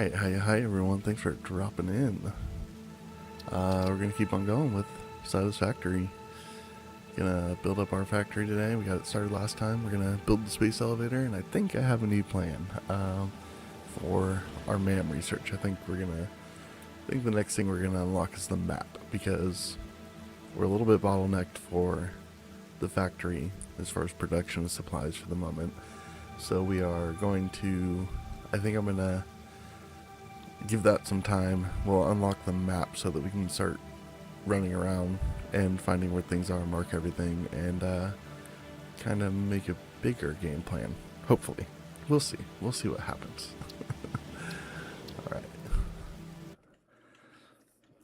Alright, hi everyone, thanks for dropping in. We're gonna keep on going with Satisfactory. Gonna build up our factory today. We got it started last time. We're gonna build the space elevator, and I think I have a new plan for our MAM research. I think the next thing we're gonna unlock is the map, because we're a little bit bottlenecked for the factory as far as production of supplies for the moment. So we are going to, I think I'm gonna give that some time. We'll unlock the map so that we can start running around and finding where things are, mark everything, and kind of make a bigger game plan. Hopefully. We'll see what happens. Alright.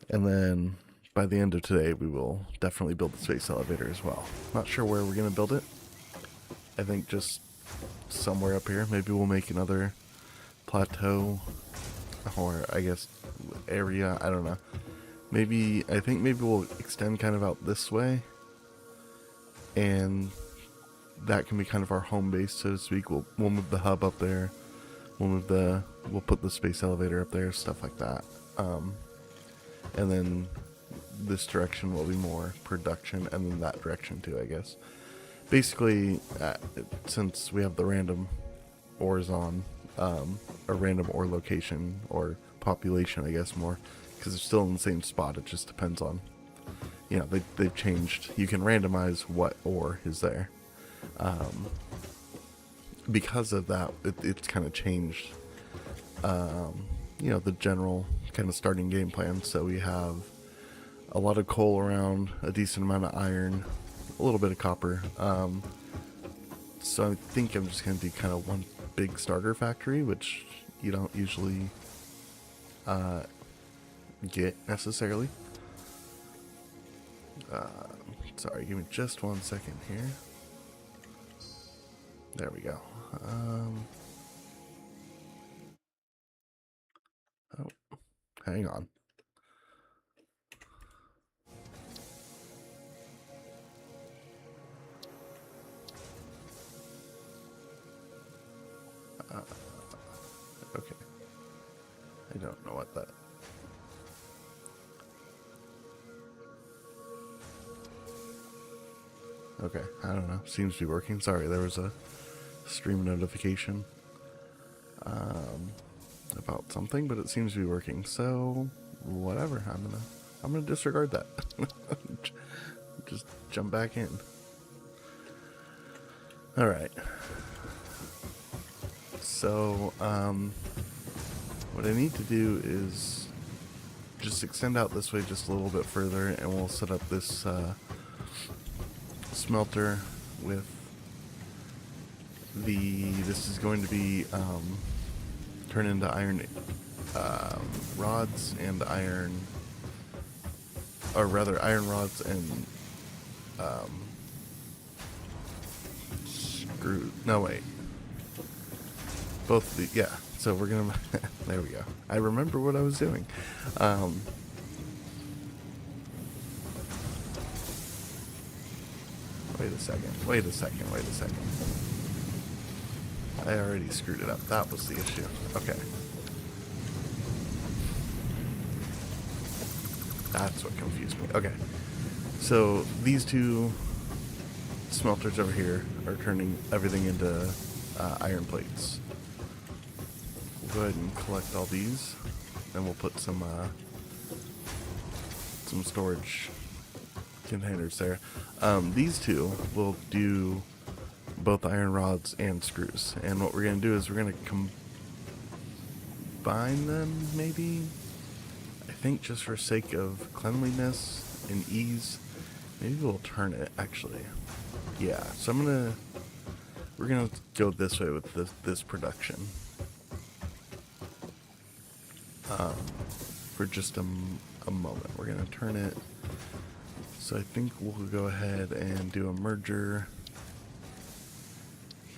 And then by the end of today we will definitely build the space elevator as well. Not sure where we're going to build it. I think just somewhere up here. Maybe we'll make another plateau, or I guess area, I don't know. I think maybe we'll extend kind of out this way, and that can be kind of our home base, so to speak. We'll move the hub up there. We'll put the space elevator up there, stuff like that. And then this direction will be more production, and then that direction too, I guess. Basically, since we have the random ores on, a random ore location, or population, I guess, more, because it's still in the same spot. It just depends on, they've changed. You can randomize what ore is there. Because of that, it's kind of changed, the general kind of starting game plan. So we have a lot of coal around, a decent amount of iron, a little bit of copper. So I think I'm just going to do kind of one big starter factory, which you don't usually get necessarily. Sorry, give me just 1 second here. There we go. Oh, hang on. Okay. I don't know what that... Okay, I don't know. Seems to be working. Sorry, there was a stream notification about something, but it seems to be working. So, whatever. I'm gonna disregard that. Just jump back in. All right. So, what I need to do is just extend out this way just a little bit further, and we'll set up this smelter with this is going to be turned into iron rods and iron rods and screw. No, wait. Both the, yeah. So we're gonna there we go. I remember what I was doing. Wait a second. I already screwed it up. That was the issue. Okay. That's what confused me. Okay. So these two smelters over here are turning everything into iron plates. We'll go ahead and collect all these, and we'll put some storage containers there. These two will do both iron rods and screws, and what we're going to do is we're going to combine them, maybe. I think just for sake of cleanliness and ease, maybe we'll turn it, actually. Yeah, so we're gonna go this way with this production for just a moment. We're gonna turn it. So I think we'll go ahead and do a merger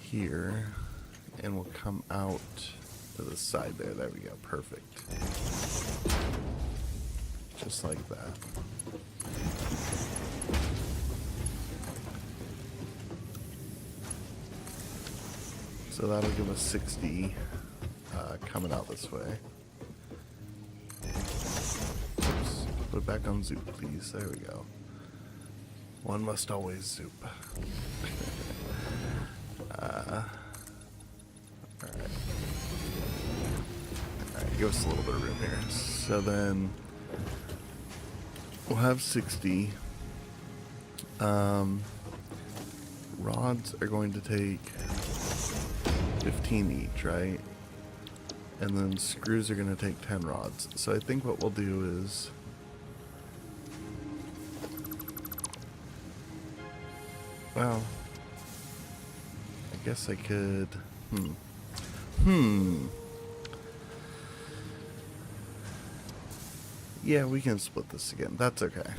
here, and we'll come out to the side there. There we go. Perfect. Just like that. So that'll give us 60 coming out this way. Put it back on zoop, please. There we go. One must always zoop. Alright. Alright, give us a little bit of room here. So then we'll have 60. Rods are going to take 15 each, right? And then screws are going to take 10 rods. So I think what we'll do is... well, I guess I could... Yeah, we can split this again. That's okay.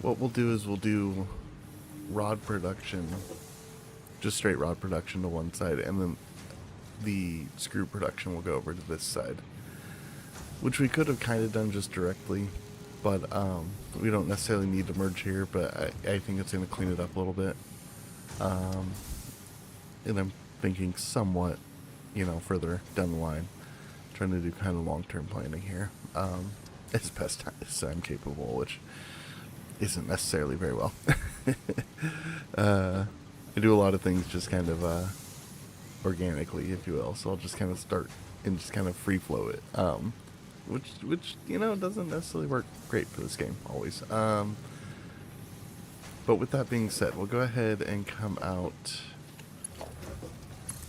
What we'll do is we'll do rod production, just straight rod production to one side, and then the screw production will go over to this side, which we could have kind of done just directly, but we don't necessarily need to merge here, but I think it's going to clean it up a little bit. And I'm thinking somewhat, you know, further down the line, trying to do kind of long-term planning here, as best as I'm capable, which isn't necessarily very well. I do a lot of things just kind of organically, if you will, so I'll just kind of start and just kind of free flow it, which you know doesn't necessarily work great for this game always. But with that being said, we'll go ahead and come out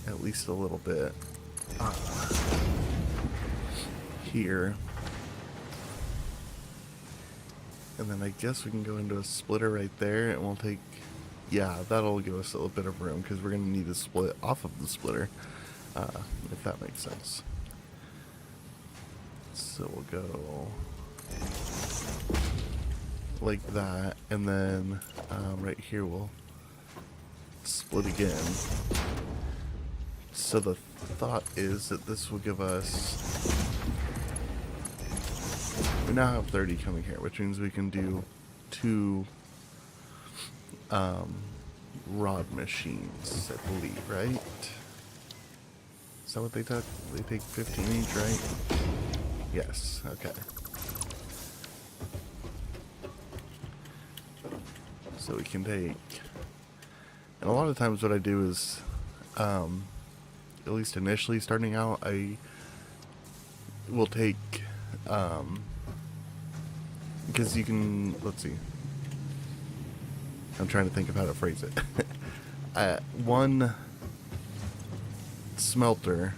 at least a little bit here. And then I guess we can go into a splitter right there, and we'll take, yeah, that'll give us a little bit of room, because we're going to need to split off of the splitter, if that makes sense. So we'll go like that, and then right here we'll split again. So the thought is that this will give us... we now have 30 coming here, which means we can do 2 rod machines, I believe, right? Is that what they took? They take 15 each, right? Yes, okay. So we can take... and a lot of times what I do is, at least initially starting out, I will take... because you can, let's see, I'm trying to think of how to phrase it. One smelter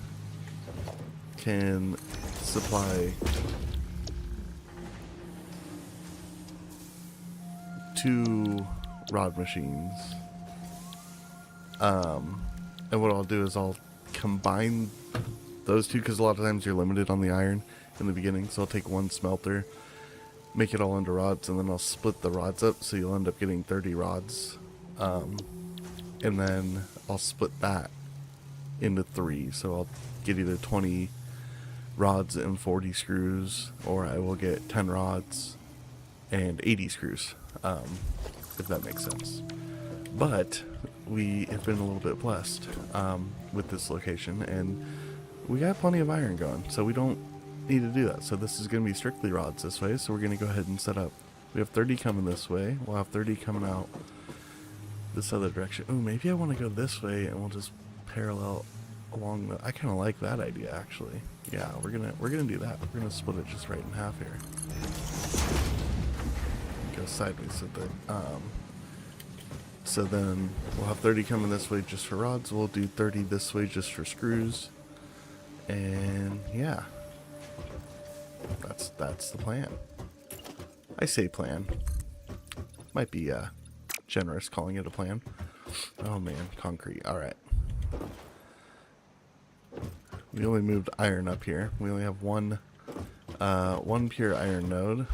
can supply 2 rod machines, and what I'll do is I'll combine those 2, because a lot of times you're limited on the iron in the beginning, so I'll take 1 smelter, make it all into rods, and then I'll split the rods up, so you'll end up getting 30 rods, and then I'll split that into 3, so I'll get either 20 rods and 40 screws, or I will get 10 rods and 80 screws, if that makes sense. But we have been a little bit blessed with this location, and we got plenty of iron going, so we don't need to do that. So this is going to be strictly rods this way, so we're going to go ahead and set up. We have 30 coming this way, we'll have 30 coming out this other direction. Oh, maybe I want to go this way, and we'll just parallel along the... I kind of like that idea, actually. Yeah, we're gonna do that. We're gonna split it just right in half here. Go sideways with it. So then we'll have 30 coming this way just for rods. We'll do 30 this way just for screws. And yeah, that's the plan. I say plan. Might be generous calling it a plan. Oh man, concrete. All right. We only moved iron up here. We only have one pure iron node,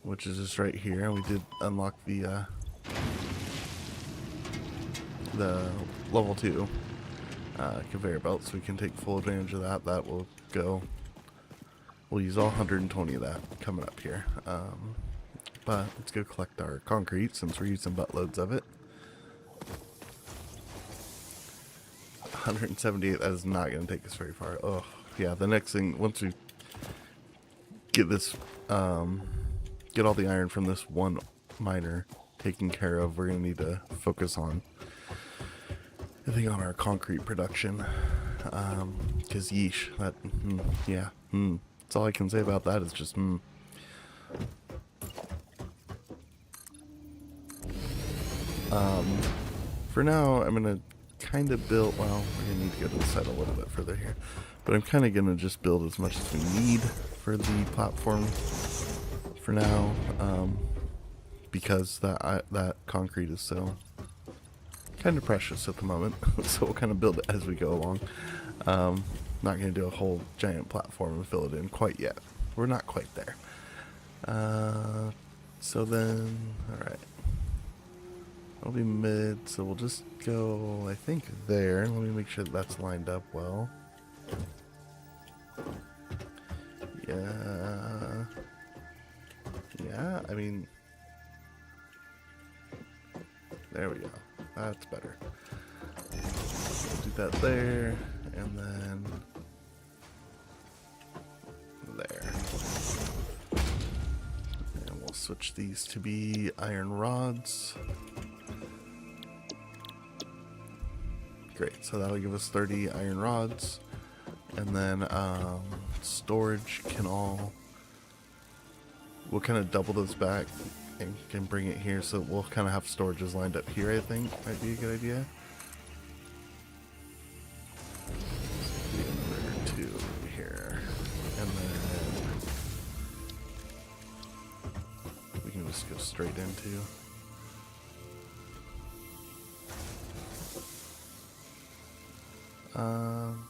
which is just right here. And we did unlock the level 2 conveyor belt, so we can take full advantage of that. That will go. We'll use all 120 of that coming up here. But let's go collect our concrete since we're using buttloads of it. 178, that is not going to take us very far. Oh, yeah, the next thing, once we get this, get all the iron from this one miner taken care of, we're gonna need to focus on, I think, on our concrete production. Cause yeesh, that, yeah, that's all I can say about that is just, For now, I'm gonna kind of build, well, we're gonna need to go to the side a little bit further here, but I'm kind of gonna just build as much as we need for the platform for now, because that concrete is so kind of precious at the moment. So we'll kind of build it as we go along. Not gonna do a whole giant platform and fill it in quite yet. We're not quite there. So then, all right. I'll be mid, so we'll just go, I think, there. Let me make sure that's lined up well. Yeah. Yeah, I mean, there we go. That's better. We'll do that there, and then there. And we'll switch these to be iron rods. Great, so that'll give us 30 iron rods, and then storage can all, we'll kind of double those back and can bring it here, so we'll kind of have storages lined up here. I think might be a good idea. Another 2 here, and then we can just go straight into.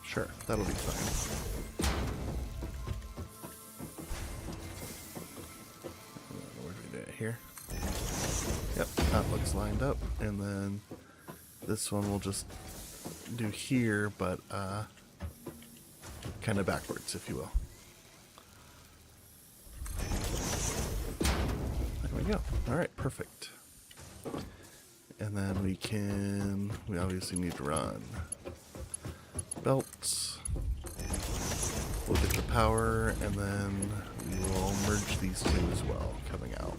Sure, that'll be fine. Where do we do it here? Yep, that looks lined up. And then this one we'll just do here, but kind of backwards, if you will. There we go. Alright, perfect. And then we obviously need to run belts. We'll get the power, and then we will merge these two as well coming out.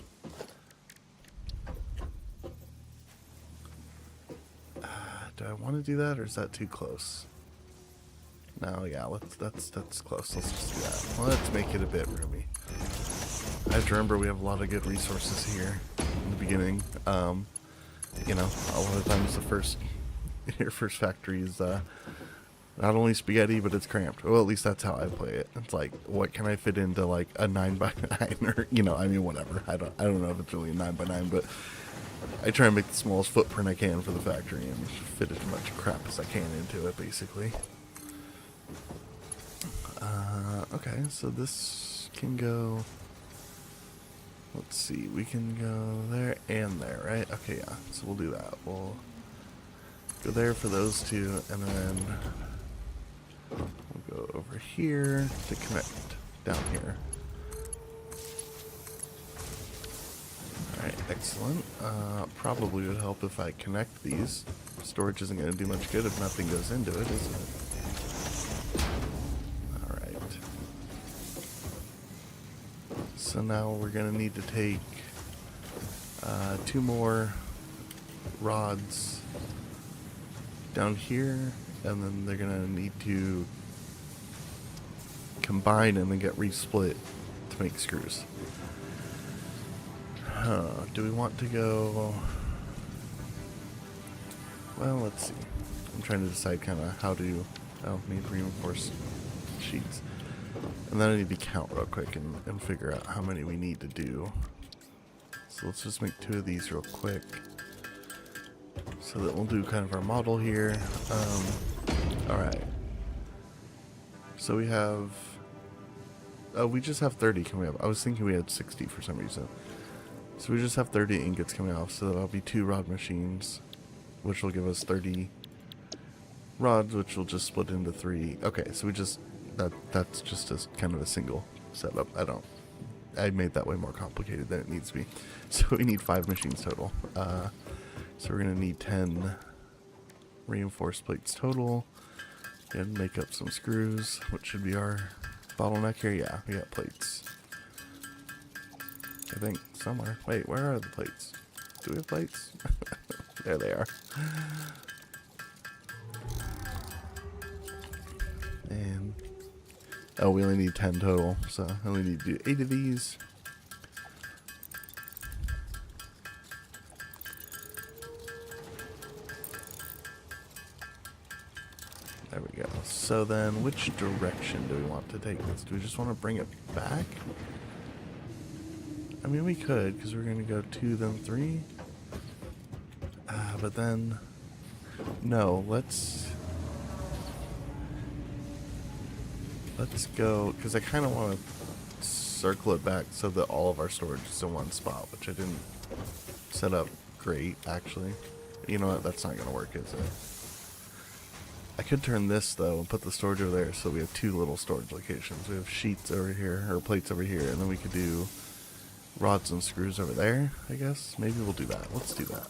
Do I want to do that, or is that too close? No, yeah, that's close. Let's just do that. Let's make it a bit roomy. I have to remember we have a lot of good resources here in the beginning. You know, a lot of times your first factory is not only spaghetti, but it's cramped. Well, at least that's how I play it. It's like, what can I fit into like a 9x9, or, you know, I mean, whatever. I don't know if it's really a 9x9, but I try and make the smallest footprint I can for the factory and fit as much crap as I can into it, basically. Okay, so this can go, let's see, we can go there and there, right? Okay, yeah, so we'll do that. We'll go there for those two, and then we'll go over here to connect down here. Alright, excellent. Probably would help if I connect these. Storage isn't going to do much good if nothing goes into it, is it? Alright. So now we're going to need to take 2 more rods down here, and then they're going to need to combine and then get resplit to make screws. Do we want to go... Well, let's see. I'm trying to decide kind of how to... Oh, need reinforced sheets. And then I need to count real quick and figure out how many we need to do. So let's just make 2 of these real quick, so that we'll do kind of our model here. Alright. So we have... Oh, we just have 30 coming up. I was thinking we had 60 for some reason. So we just have 30 ingots coming off, so that'll be 2 rod machines, which will give us 30 rods, which will just split into 3. Okay, so we just... That's just a kind of a single setup. I made that way more complicated than it needs to be. So we need 5 machines total. So we're going to need 10 reinforced plates total. And make up some screws, which should be our bottleneck here. Yeah, we got plates. I think somewhere. Wait, where are the plates? Do we have plates? There they are. And oh, we only need 10 total, so I only need to do 8 of these. There we go. So then, which direction do we want to take this? Do we just want to bring it back? I mean, we could, because we're going to go 2, then 3. But then, no, let's go, because I kind of want to circle it back so that all of our storage is in one spot, which I didn't set up great, actually. You know what? That's not going to work, is it? I could turn this, though, and put the storage over there so we have 2 little storage locations. We have sheets over here, or plates over here, and then we could do rods and screws over there, I guess. Maybe we'll do that. Let's do that.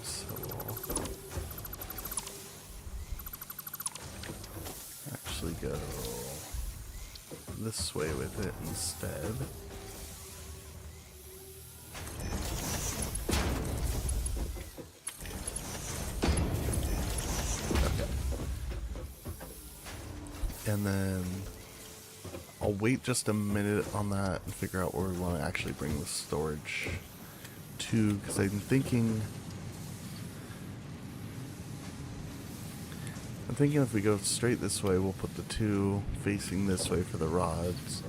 So we'll actually go this way with it instead. Okay. And then I'll wait just a minute on that and figure out where we want to actually bring the storage to, because I'm thinking if we go straight this way, we'll put the 2 facing this way for the rods,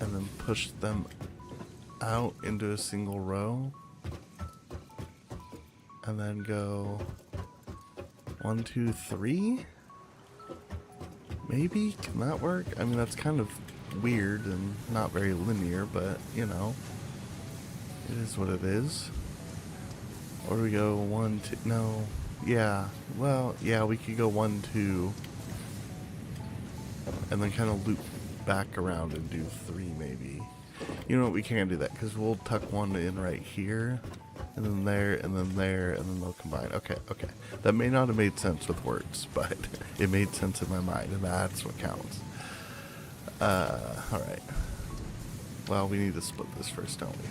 and then push them out into a single row, and then go 1, 2, 3. Maybe? Can that work? I mean, that's kind of weird and not very linear, but, you know, it is what it is. Or do we go 1, 2, no, yeah, well, yeah, we could go 1, 2, and then kind of loop back around and do 3 maybe. You know what, we can't do that, because we'll tuck 1 in right here, and then there, and then there, and then they'll combine. Okay, okay. That may not have made sense with words, but it made sense in my mind, and that's what counts. Alright. Well, we need to split this first, don't we?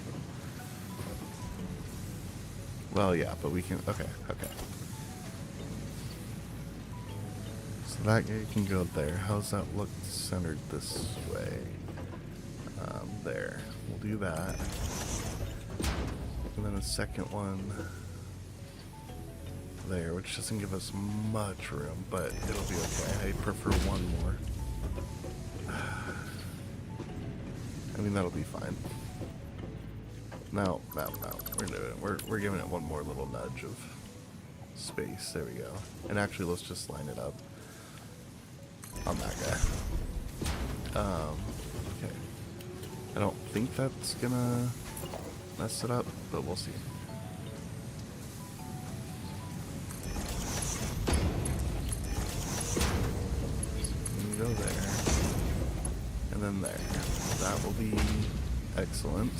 Well, yeah, but we can, okay, okay. So that guy can go there. How's that look centered this way? There. We'll do that. And then a second one there, which doesn't give us much room, but it'll be okay. I prefer 1 more. I mean, that'll be fine. No. We're doing it. We're giving it 1 more little nudge of space. There we go. And actually, let's just line it up on that guy. Okay. I don't think that's gonna mess it up, but we'll see. Go there, and then there. That will be excellent.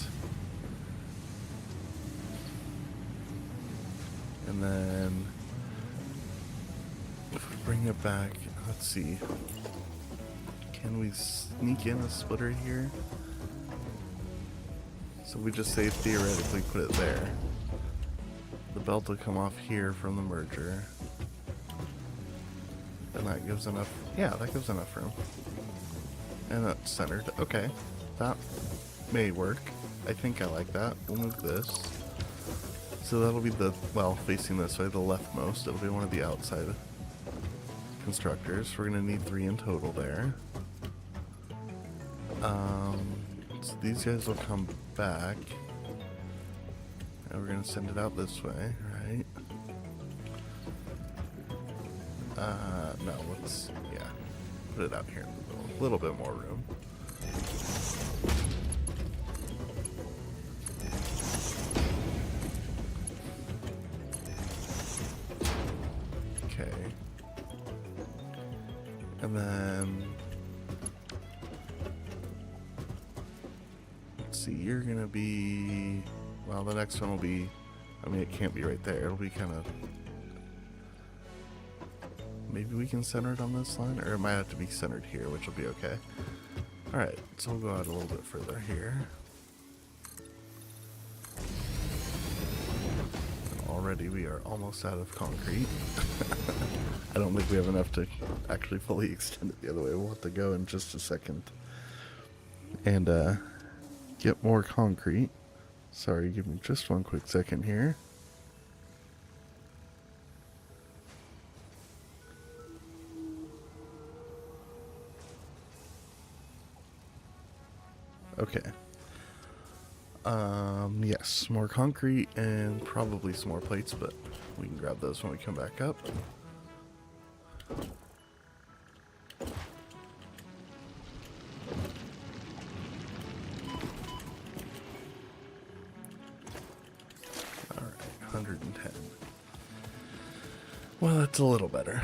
And then if we bring it back, let's see. Can we sneak in a splitter here? So we just say theoretically put it there. The belt will come off here from the merger. And that gives enough, yeah, that gives enough room. And that's centered. Okay, that may work. I think I like that. We'll move this. So that'll be the, well, facing this way, the leftmost. It'll be one of the outside constructors. We're gonna need 3 in total there. So these guys will come back. And we're gonna send it out this way, right? No, let's, yeah, put it out here in the middle. A little bit more room. Okay. And then, let's see, you're gonna be, well, the next one will be, I mean, it can't be right there. It'll be kind of maybe we can center it on this line, or it might have to be centered here, which will be okay. Alright, so we'll go out a little bit further here. Already we are almost out of concrete. I don't think we have enough to actually fully extend it the other way. We'll have to go in just a second and get more concrete. Sorry, give me just one quick second here. Okay. Yes, more concrete and probably some more plates, but we can grab those when we come back up. Alright, 110. Well, that's a little better.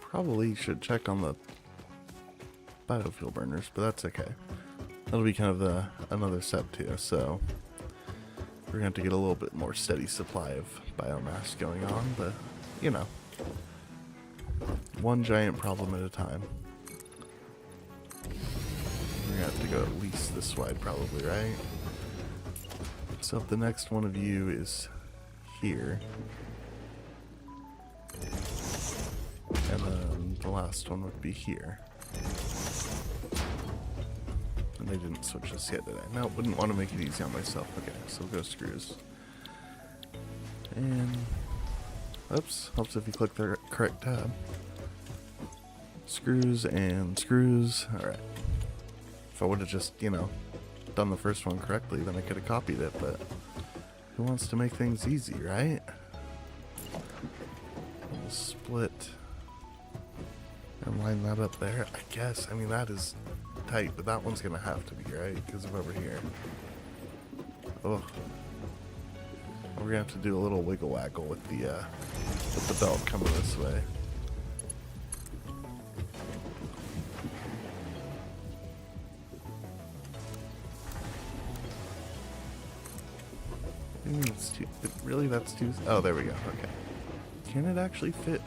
Probably should check on the biofuel burners, but that's okay. That'll be kind of another step too, so we're gonna have to get a little bit more steady supply of biomass going on, but you know, one giant problem at a time. We're gonna have to go at least this wide probably, right? So if the next one of you is here, and then the last one would be here. And they didn't switch this yet, did I? No, wouldn't want to make it easy on myself. Okay, so we'll go screws. And, oops, helps if you click the correct tab. Screws and screws. Alright. If I would have just, you know, done the first one correctly, then I could have copied it, but who wants to make things easy, right? We'll split and line that up there. I guess, I mean, that is tight, but that one's gonna have to be, right? Because of over here. Oh. We're gonna have to do a little wiggle waggle with the belt coming this way. It's too, really, that's too. Oh, there we go. Okay. Can it actually fit?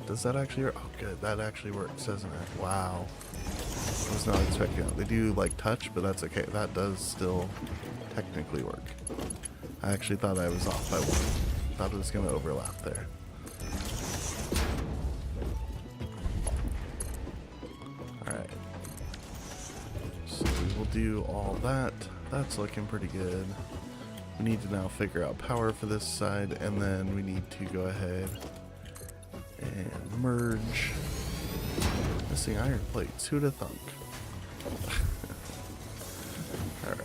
Does that actually work? Oh, good. That actually works, doesn't it? Wow. I was not expecting that. They do like touch, but that's okay. That does still technically work. I actually thought I was off by one. Thought it was going to overlap there. Alright. So we will do all that. That's looking pretty good. We need to now figure out power for this side, and then we need to go ahead and merge. Missing iron plates. Who'd have thunk? Alright.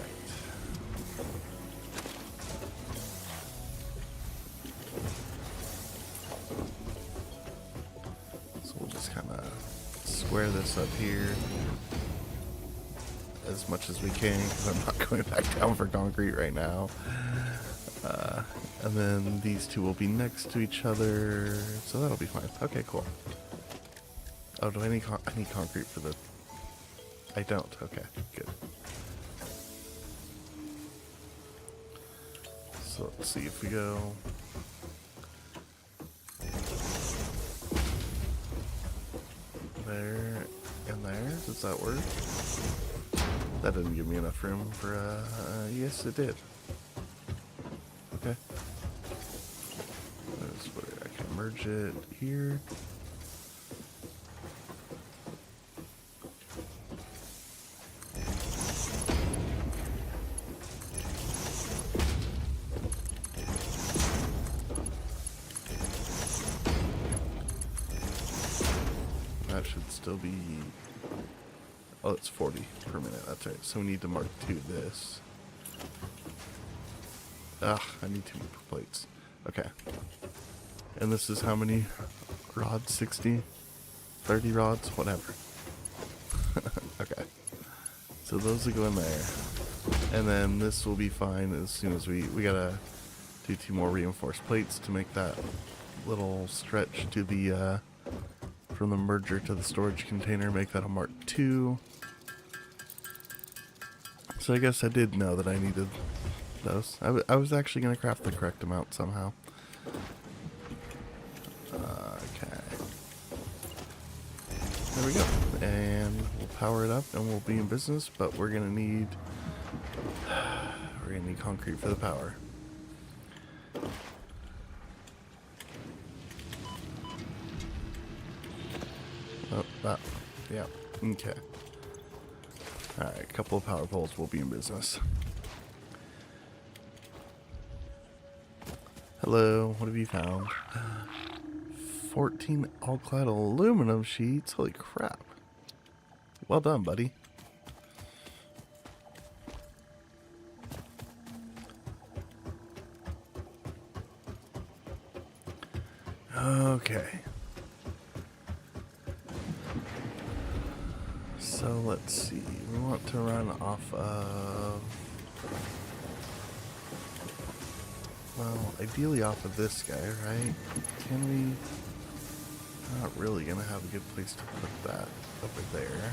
So we'll just kind of square this up here as much as we can, because I'm not going back down for concrete right now. And then these two will be next to each other, so that'll be fine. Okay, cool. Oh, do I need concrete for the... I don't. Okay, good. So let's see if we go... there and there. Does that work? That didn't give me enough room for yes it did. Okay. That's where I can merge it here. That should still be... oh, it's 40 per minute. That's right. So we need to mark 2 this. Ugh, I need 2 plates. Okay. And this is how many rods? 60? 30 rods? Whatever. Okay. So those will go in there. And then this will be fine as soon as we gotta do 2 more reinforced plates to make that little stretch to the from the merger to the storage container, make that a Mark II. So I guess I did know that I needed those. I was actually going to craft the correct amount somehow. Okay. There we go. And we'll power it up and we'll be in business, but we're gonna need concrete for the power. Oh, that. Yeah. Okay. Alright, a couple of power poles will be in business. Hello, what have you found? 14 all-clad aluminum sheets. Holy crap. Well done, buddy. Okay. So let's see. We want to run off of... Well, ideally off of this guy, right? Can we... Not really gonna have a good place to put that over there.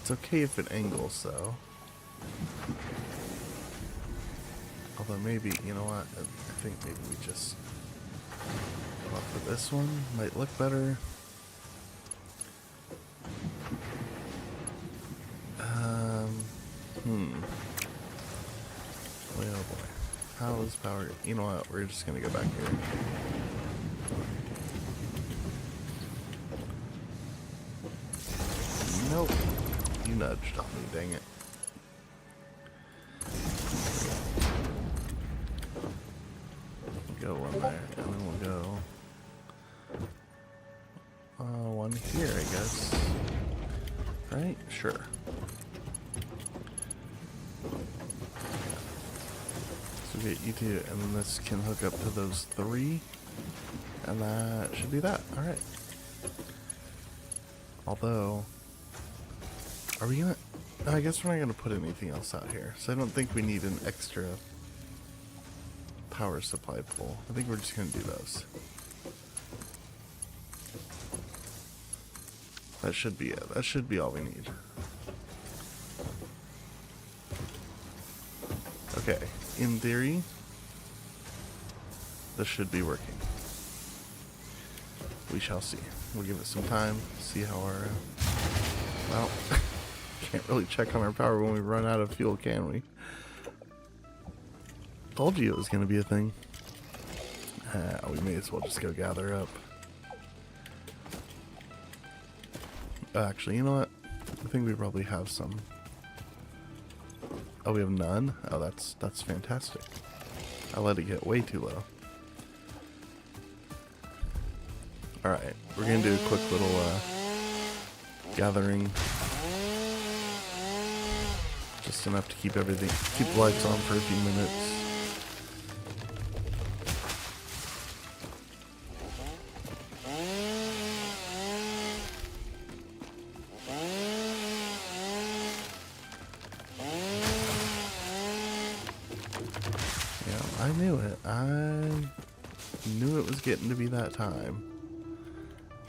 It's okay if it angles, though. Although maybe, you know what? I think maybe we just go up for this one. Might look better. Oh boy. How is power? You know what? We're just gonna go back here. Nope. You nudged on me, dang it. We'll go one there, and then we'll go one here, I guess. Right? Sure. So we get you two, and then this can hook up to those three, and that should be that. Alright. Although, are we gonna... No, I guess we're not gonna put anything else out here, so I don't think we need an extra power supply pole. I think we're just gonna do those. That should be it. That should be all we need. Okay, in theory, this should be working. We shall see. We'll give it some time, see how our... well, can't really check on our power when we run out of fuel, can we? Told you it was going to be a thing. We may as well just go gather up. Actually, you know what? I think we probably have some. Oh, we have none? Oh, that's fantastic. I let it get way too low. Alright, we're going to do a quick little gathering. Just enough to keep everything, keep the lights on for a few minutes. Yeah, I knew it. I knew it was getting to be that time.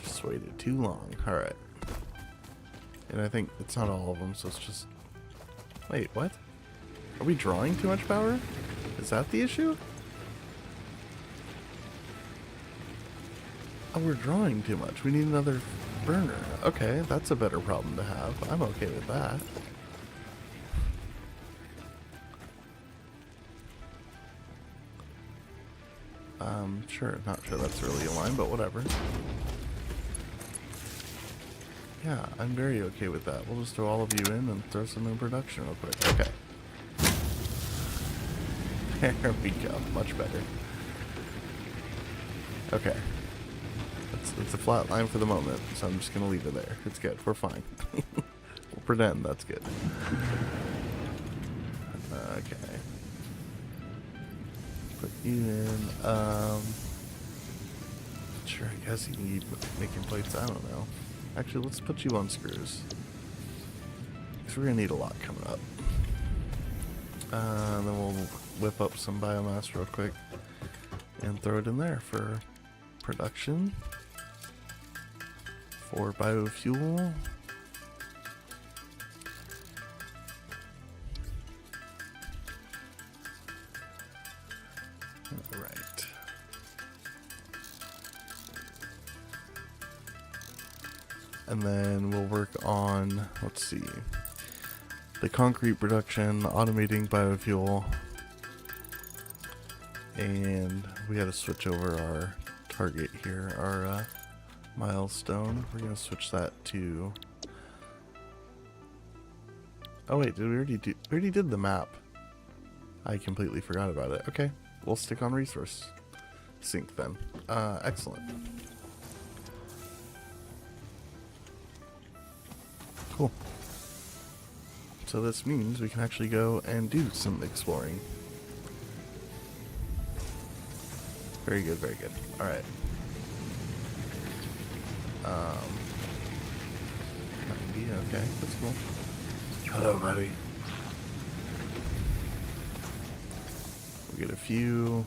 Just waited too long. Alright. And I think it's not all of them, so it's just... Wait, what? Are we drawing too much power? Is that the issue? Oh, we're drawing too much. We need another burner. Okay, that's a better problem to have. I'm okay with that. Sure, not sure that's really aligned, but whatever. Yeah, I'm very okay with that. We'll just throw all of you in and throw some in production real quick. Okay. There we go. Much better. Okay. It's a flat line for the moment, so I'm just going to leave it there. It's good. We're fine. We'll pretend that's good. Okay. Put you in. Sure, I guess you need making plates. I don't know. Actually, let's put you on screws. Because we're going to need a lot coming up. Then we'll whip up some biomass real quick and throw it in there for production. For biofuel. Alright. And then we'll work on, let's see, the concrete production, automating biofuel, and we got to switch over our target here, our milestone. We're going to switch that to, oh wait, did we already do, we already did the map. I completely forgot about it. Okay, we'll stick on resource sync then. Excellent. Cool. So this means we can actually go and do some exploring. Very good, very good. Alright. 90, okay, that's cool. Hello, buddy. We get a few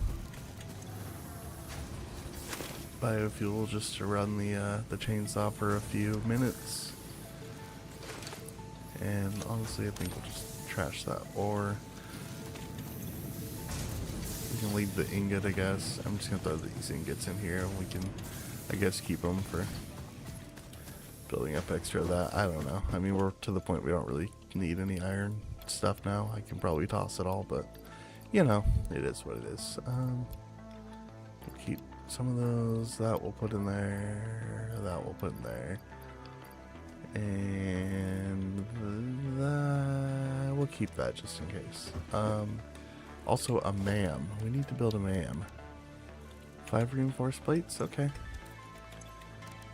biofuel just to run the chainsaw for a few minutes. And honestly, I think we'll just trash that ore. We can leave the ingot, I guess. I'm just gonna throw these ingots in here, and we can, I guess, keep them for building up extra of that. I don't know. I mean, we're to the point we don't really need any iron stuff now. I can probably toss it all, but you know, it is what it is. We'll keep some of those. That we'll put in there. That we'll put in there. And we'll keep that just in case. Also a MAM. We need to build a MAM. 5 reinforced plates? Okay.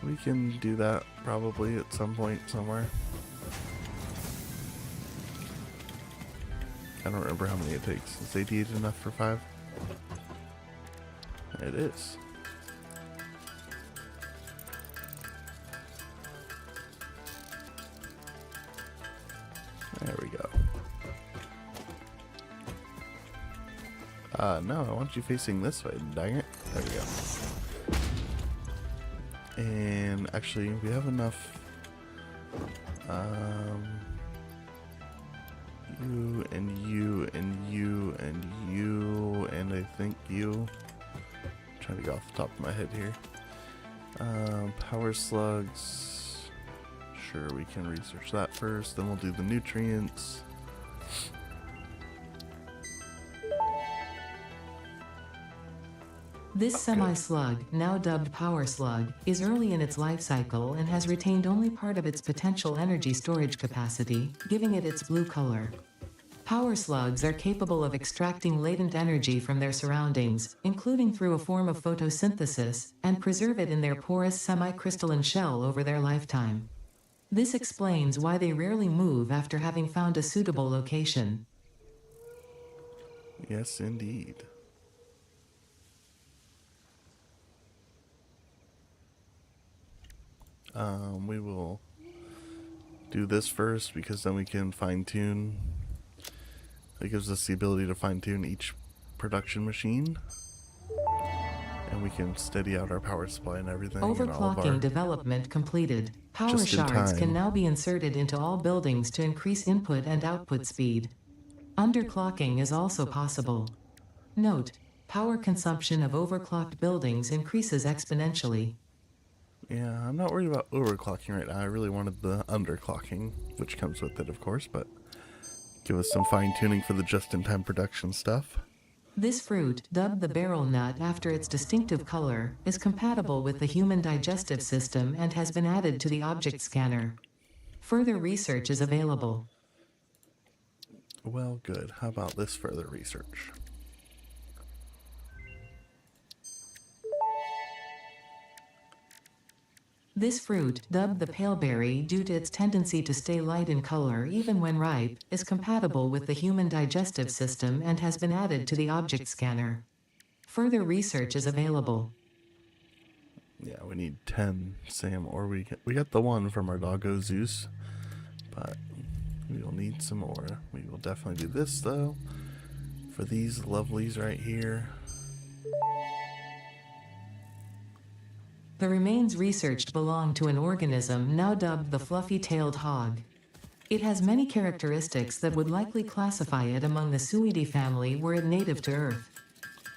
We can do that probably at some point somewhere. I don't remember how many it takes. Is 88 enough for 5? It is. There we go. No, I want you facing this way, dang it. There we go. And actually, we have enough. You and you and you and you and I think you. I'm trying to go off the top of my head here. Power slugs. Sure, we can research that first, then we'll do the nutrients. This semi-slug, now dubbed power slug, is early in its life cycle and has retained only part of its potential energy storage capacity, giving it its blue color. Power slugs are capable of extracting latent energy from their surroundings, including through a form of photosynthesis, and preserve it in their porous semi-crystalline shell over their lifetime. This explains why they rarely move after having found a suitable location. Yes, indeed. We will do this first because then we can fine-tune. It gives us the ability to fine-tune each production machine. And we can steady out our power supply and everything. Overclocking development completed. Power shards can now be inserted into all buildings to increase input and output speed. Underclocking is also possible. Note: power consumption of overclocked buildings increases exponentially. Yeah, I'm not worried about overclocking right now. I really wanted the underclocking, which comes with it, of course, but give us some fine-tuning for the just-in-time production stuff. This fruit, dubbed the barrel nut after its distinctive color, is compatible with the human digestive system and has been added to the object scanner. Further research is available. Well, good. How about this further research? This fruit, dubbed the paleberry due to its tendency to stay light in color even when ripe, is compatible with the human digestive system and has been added to the object scanner. Further research is available. Yeah, we need 10 Sam, or we got the one from our doggo Zeus, but we will need some more. We will definitely do this though, for these lovelies right here. The remains researched belong to an organism now dubbed the fluffy-tailed hog. It has many characteristics that would likely classify it among the Suidae family were it native to Earth.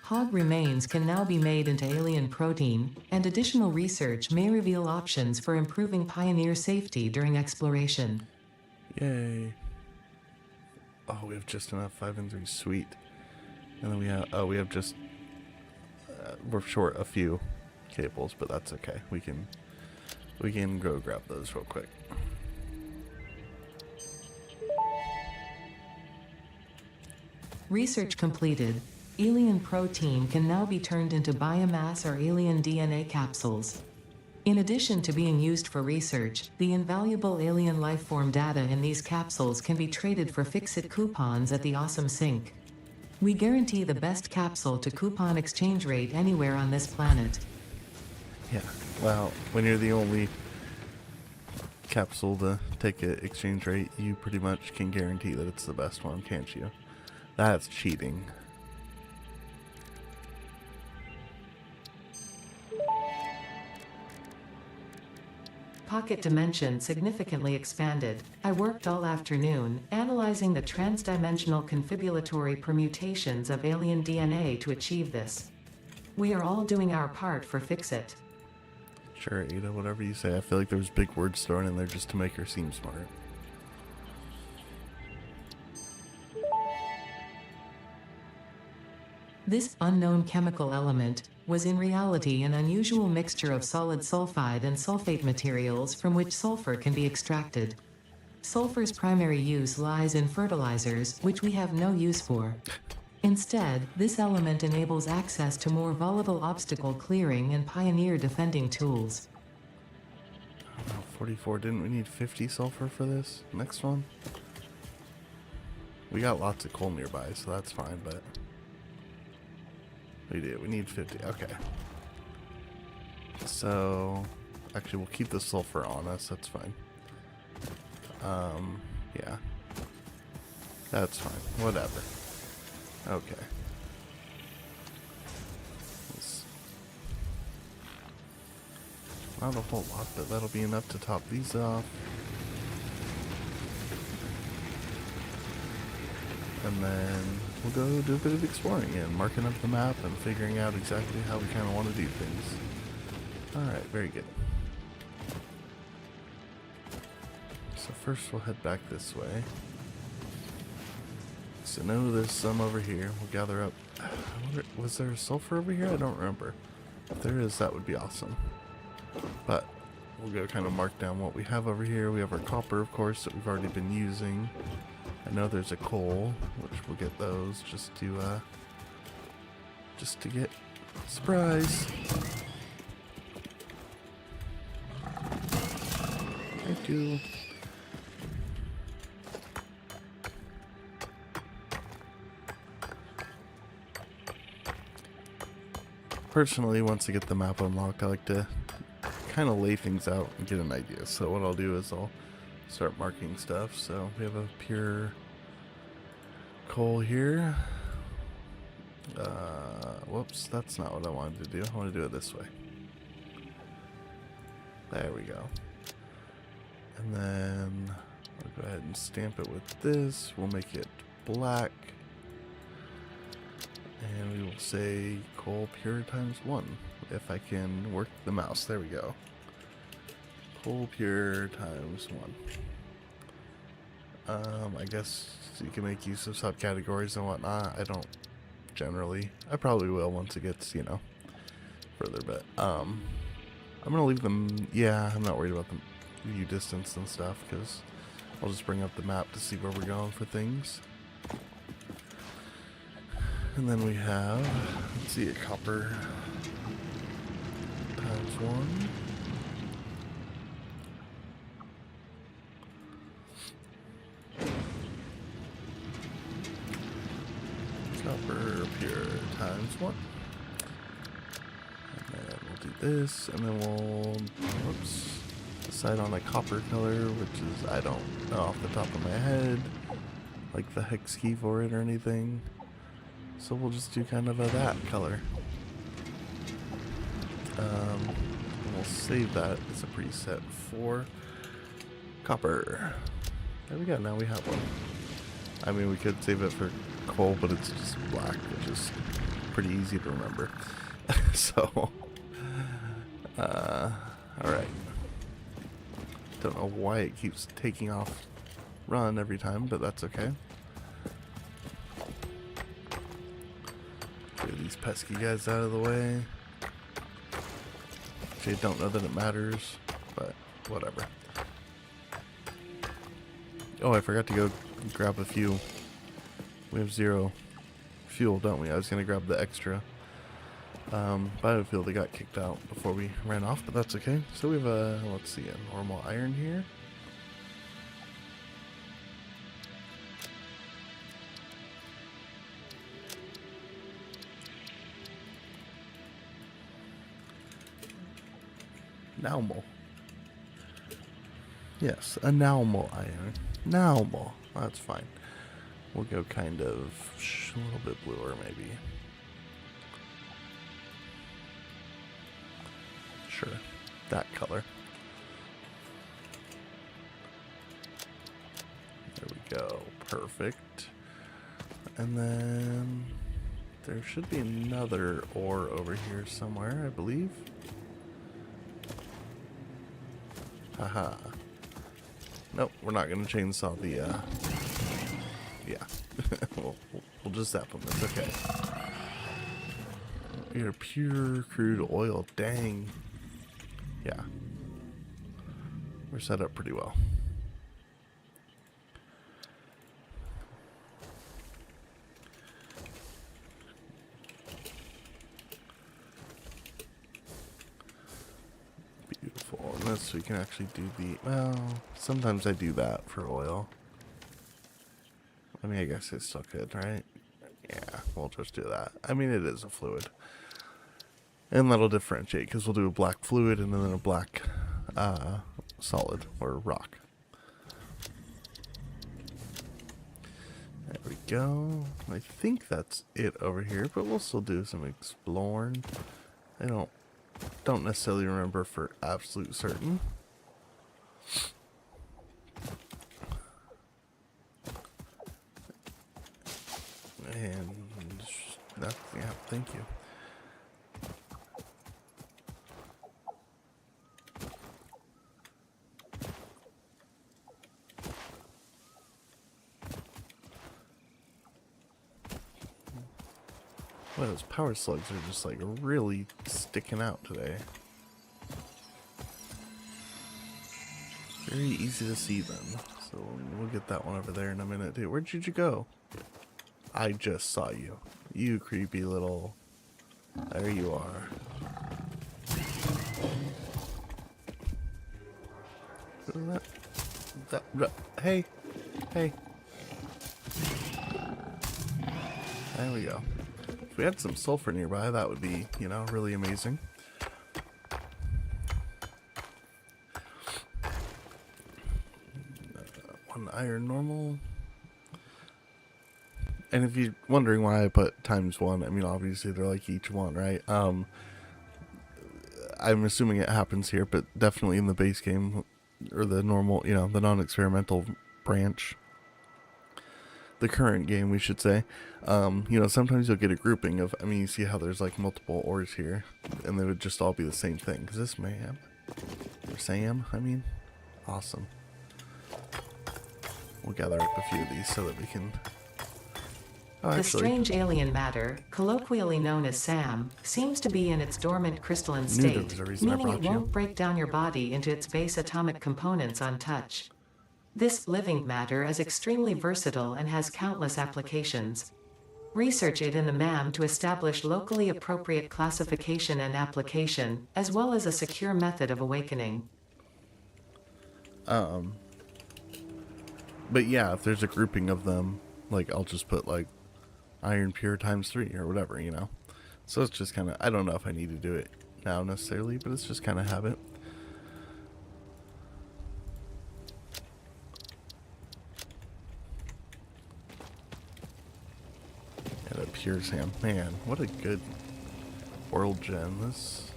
Hog remains can now be made into alien protein, and additional research may reveal options for improving Pioneer safety during exploration. Yay. Oh, we have just enough 5 and 3. Sweet. And then we have just, we're short a few cables, but that's okay. We can go grab those real quick. Research completed. Alien protein can now be turned into biomass or alien DNA capsules. In addition to being used for research, the invaluable alien lifeform data in these capsules can be traded for fix-it coupons at the Awesome Sink. We guarantee the best capsule to coupon exchange rate anywhere on this planet. Yeah, well, when you're the only capsule to take an exchange rate, you pretty much can guarantee that it's the best one, can't you? That's cheating. Pocket dimension significantly expanded. I worked all afternoon, analyzing the transdimensional confibulatory permutations of alien DNA to achieve this. We are all doing our part for Fix-It. Sure, Ada, whatever you say. I feel like there's big words thrown in there just to make her seem smart. This unknown chemical element was in reality an unusual mixture of solid sulfide and sulfate materials from which sulfur can be extracted. Sulfur's primary use lies in fertilizers, which we have no use for. Instead, this element enables access to more volatile obstacle clearing and Pioneer defending tools. Oh, 44. Didn't we need 50 sulfur for this? Next one? We got lots of coal nearby, so that's fine, but... We do. We need 50. Okay. So, actually, we'll keep the sulfur on us. That's fine. Yeah. That's fine. Whatever. Okay. Not a whole lot, but that'll be enough to top these off. And then we'll go do a bit of exploring and marking up the map and figuring out exactly how we kind of want to do things. Alright, very good. So first we'll head back this way. So I know there's some over here. We'll gather up. I wonder, was there sulfur over here? I don't remember. If there is, that would be awesome. But we'll go kind of mark down what we have over here. We have our copper, of course, that we've already been using. I know there's a coal, which we'll get those just to get surprise. Thank you. Personally, once I get the map unlocked, I like to kind of lay things out and get an idea. So what I'll do is I'll start marking stuff. So we have a pure coal here. Whoops, that's not what I wanted to do. I want to do it this way. There we go. And then I'll go ahead and stamp it with this. We'll make it black. And we will say coal pure times 1. If I can work the mouse. There we go. Coal pure times 1. I guess you can make use of subcategories and whatnot. I don't generally. I probably will once it gets, you know, further. But I'm gonna leave them. Yeah, I'm not worried about the view distance and stuff because I'll just bring up the map to see where we're going for things. And then we have, let's see, a copper times 1. Copper pure times 1. And then we'll do this, and then we'll, whoops, decide on a copper color, which is, I don't know off the top of my head, like the hex key for it or anything. So we'll just do kind of that color. And we'll save that as a preset for copper. There we go, now we have one. I mean, we could save it for coal, but it's just black, which is pretty easy to remember. So, alright. Don't know why it keeps taking off run every time, but that's okay. Get these pesky guys out of the way. Actually, I don't know that it matters, but whatever. Oh, I forgot to go grab a few. We have 0 fuel, don't we? I was going to grab the extra biofuel that got kicked out before we ran off, but that's okay. So we have a, let's see, a normal iron here. Normal. Yes, a normal iron. Normal. That's fine. We'll go kind of a little bit bluer, maybe. Sure, that color. There we go. Perfect. And then there should be another ore over here somewhere, I believe. Haha. Nope, we're not going to chainsaw the, yeah. we'll just zap them, it's okay. We got pure crude oil, dang. Yeah. We're set up pretty well. Beautiful. And this we can actually do the, well, sometimes I do that for oil. I mean, I guess it still could, right? Yeah, we'll just do that. I mean, it is a fluid. And that'll differentiate, because we'll do a black fluid and then a black solid, or rock. There we go. I think that's it over here, but we'll still do some exploring. I don't necessarily remember for absolute certain. And that, yeah, thank you. Well, those power slugs are just like really sticking out today. Very easy to see them. So we'll get that one over there in a minute too. Where'd you go? I just saw you. You creepy little... There you are. Hey. Hey. There we go. If we had some sulfur nearby, that would be, you know, really amazing. One iron normal. And if you're wondering why I put ×1, I mean, obviously they're like each one, right? I'm assuming it happens here, but definitely in the base game, or the normal, you know, the non-experimental branch, the current game, we should say, you know, sometimes you'll get a grouping of, I mean, you see how there's like multiple ores here, and they would just all be the same thing. Is this Mayhem? Or Sam, I mean? Awesome. We'll gather up a few of these so that we can... The strange alien matter, colloquially known as SAM, seems to be in its dormant crystalline state, meaning it won't break down your body into its base atomic components on touch. This living matter is extremely versatile and has countless applications. Research it in the MAM to establish locally appropriate classification and application, as well as a secure method of awakening. But yeah, if there's a grouping of them, like, I'll just put, like, iron pure ×3 or whatever, you know? So it's just kind of, I don't know if I need to do it now necessarily, but it's just kind of habit. And a pure Sam. Man, what a good world gem. This,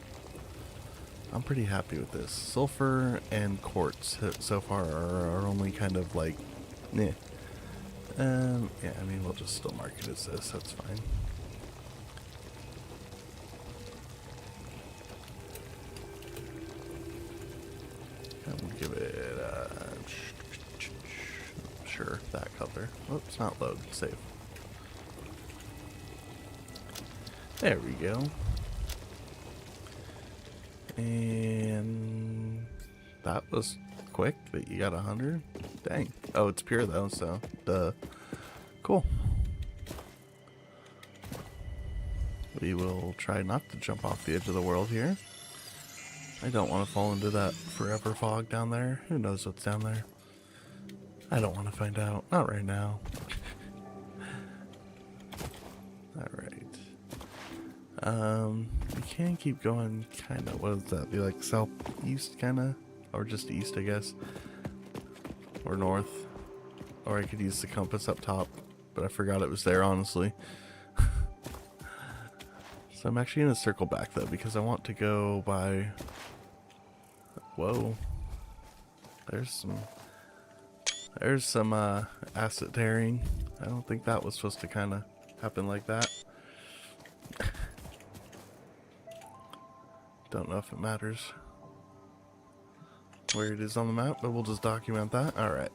I'm pretty happy with this. Sulfur and quartz so far are only kind of like, meh. Yeah, I mean, we'll just still mark it as this, that's fine. And we'll give it sure, that color. Oops, not load, save. There we go. And that was quick that you got 100. Dang. Oh, it's pure though, so duh. Cool. We will try not to jump off the edge of the world here. I don't want to fall into that forever fog down there. Who knows what's down there? I don't want to find out. Not right now. Alright. We can keep going kind of. What does that be like? Southeast kind of? Or just east, I guess. Or north. Or I could use the compass up top. But I forgot it was there, honestly. So I'm actually going to circle back though, because I want to go by... Whoa. There's some asset tearing. I don't think that was supposed to kind of happen like that. Don't know if it matters where it is on the map, but we'll just document that. Alright.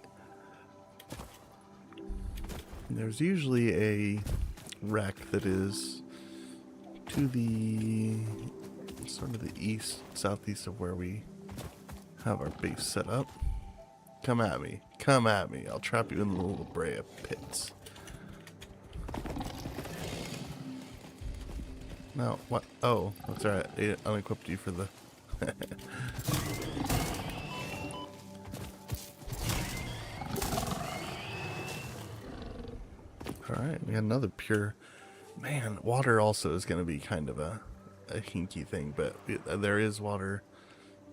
There's usually a wreck that is to the sort of the east, southeast of where we have our base set up. Come at me. Come at me. I'll trap you in the little Brea pits. No, what? Oh, that's alright. It unequipped you for the... Alright, we got another pure... Man, water also is going to be kind of a hinky thing, but there is water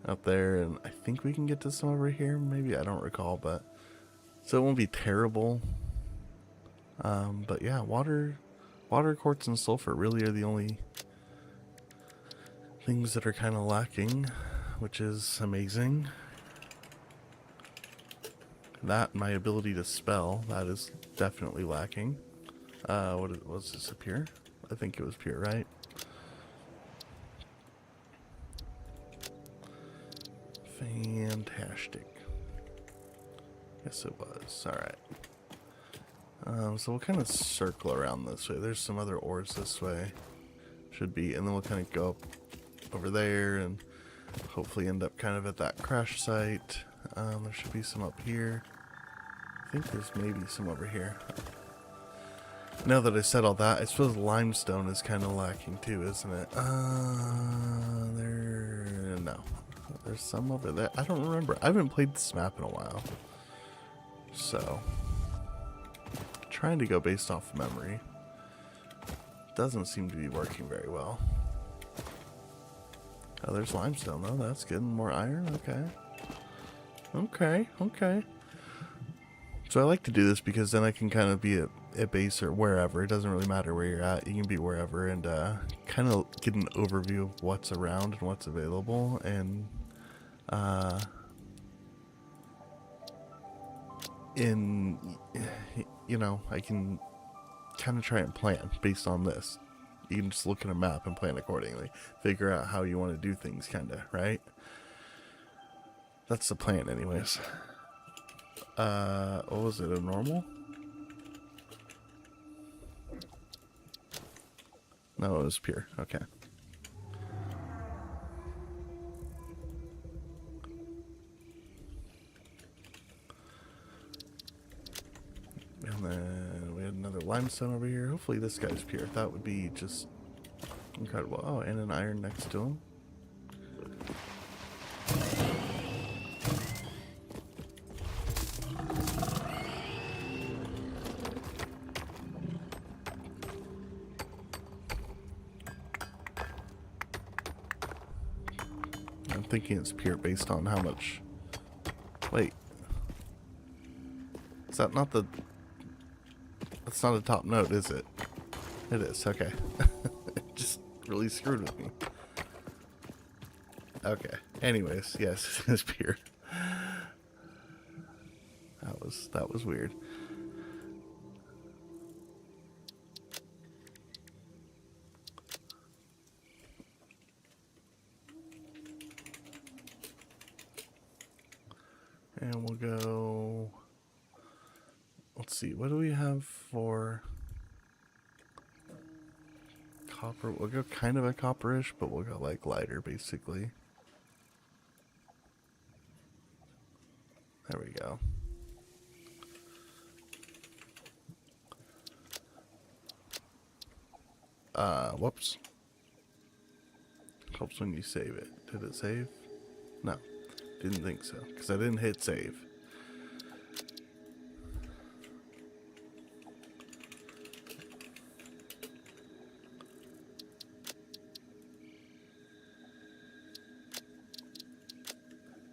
up there, and I think we can get to some over here. Maybe, I don't recall, but... So it won't be terrible. But yeah, water, quartz, and sulfur really are the only things that are kind of lacking, which is amazing. That, my ability to spell, that is definitely lacking. Was this up here? I think it was pure, right? Fantastic. Yes, it was. Alright. So we'll kind of circle around this way. There's some other ores this way. Should be. And then we'll kind of go up over there and hopefully end up kind of at that crash site. There should be some up here. I think there's maybe some over here. Now that I said all that, I suppose limestone is kind of lacking too, isn't it? No. There's some over there. I don't remember. I haven't played this map in a while. So, trying to go based off memory. Doesn't seem to be working very well. Oh, there's limestone though. That's good. More iron. Okay. So I like to do this because then I can kind of be at base or wherever. It doesn't really matter where you're at. You can be wherever and kind of get an overview of what's around and what's available. And I can kind of try and plan based on this. You can just look at a map and plan accordingly. Figure out how you want to do things, kind of, right? That's the plan anyways. What was it, a normal? No, it was pure. Okay. And then we had another limestone over here. Hopefully this guy's pure. That would be just incredible. Oh, and an iron next to him. I'm thinking it's pure based on how much... Wait. Is that not the... That's not a top note, is it? It is, okay. It just really screwed with me. Okay. Anyways, yes, it's pure. That was weird. go... Let's see, what do we have for copper? We'll go kind of a copperish, but we'll go like lighter basically. There we go. Whoops. Helps when you save it. Did it save? No, didn't think so, because I didn't hit save.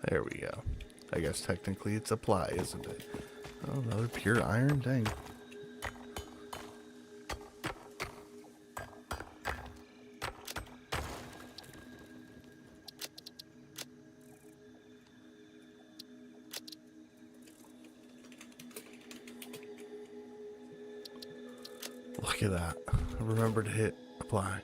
There we go. I guess technically it's apply, isn't it? Oh, another pure iron? Dang. Look at that. I remember to hit apply.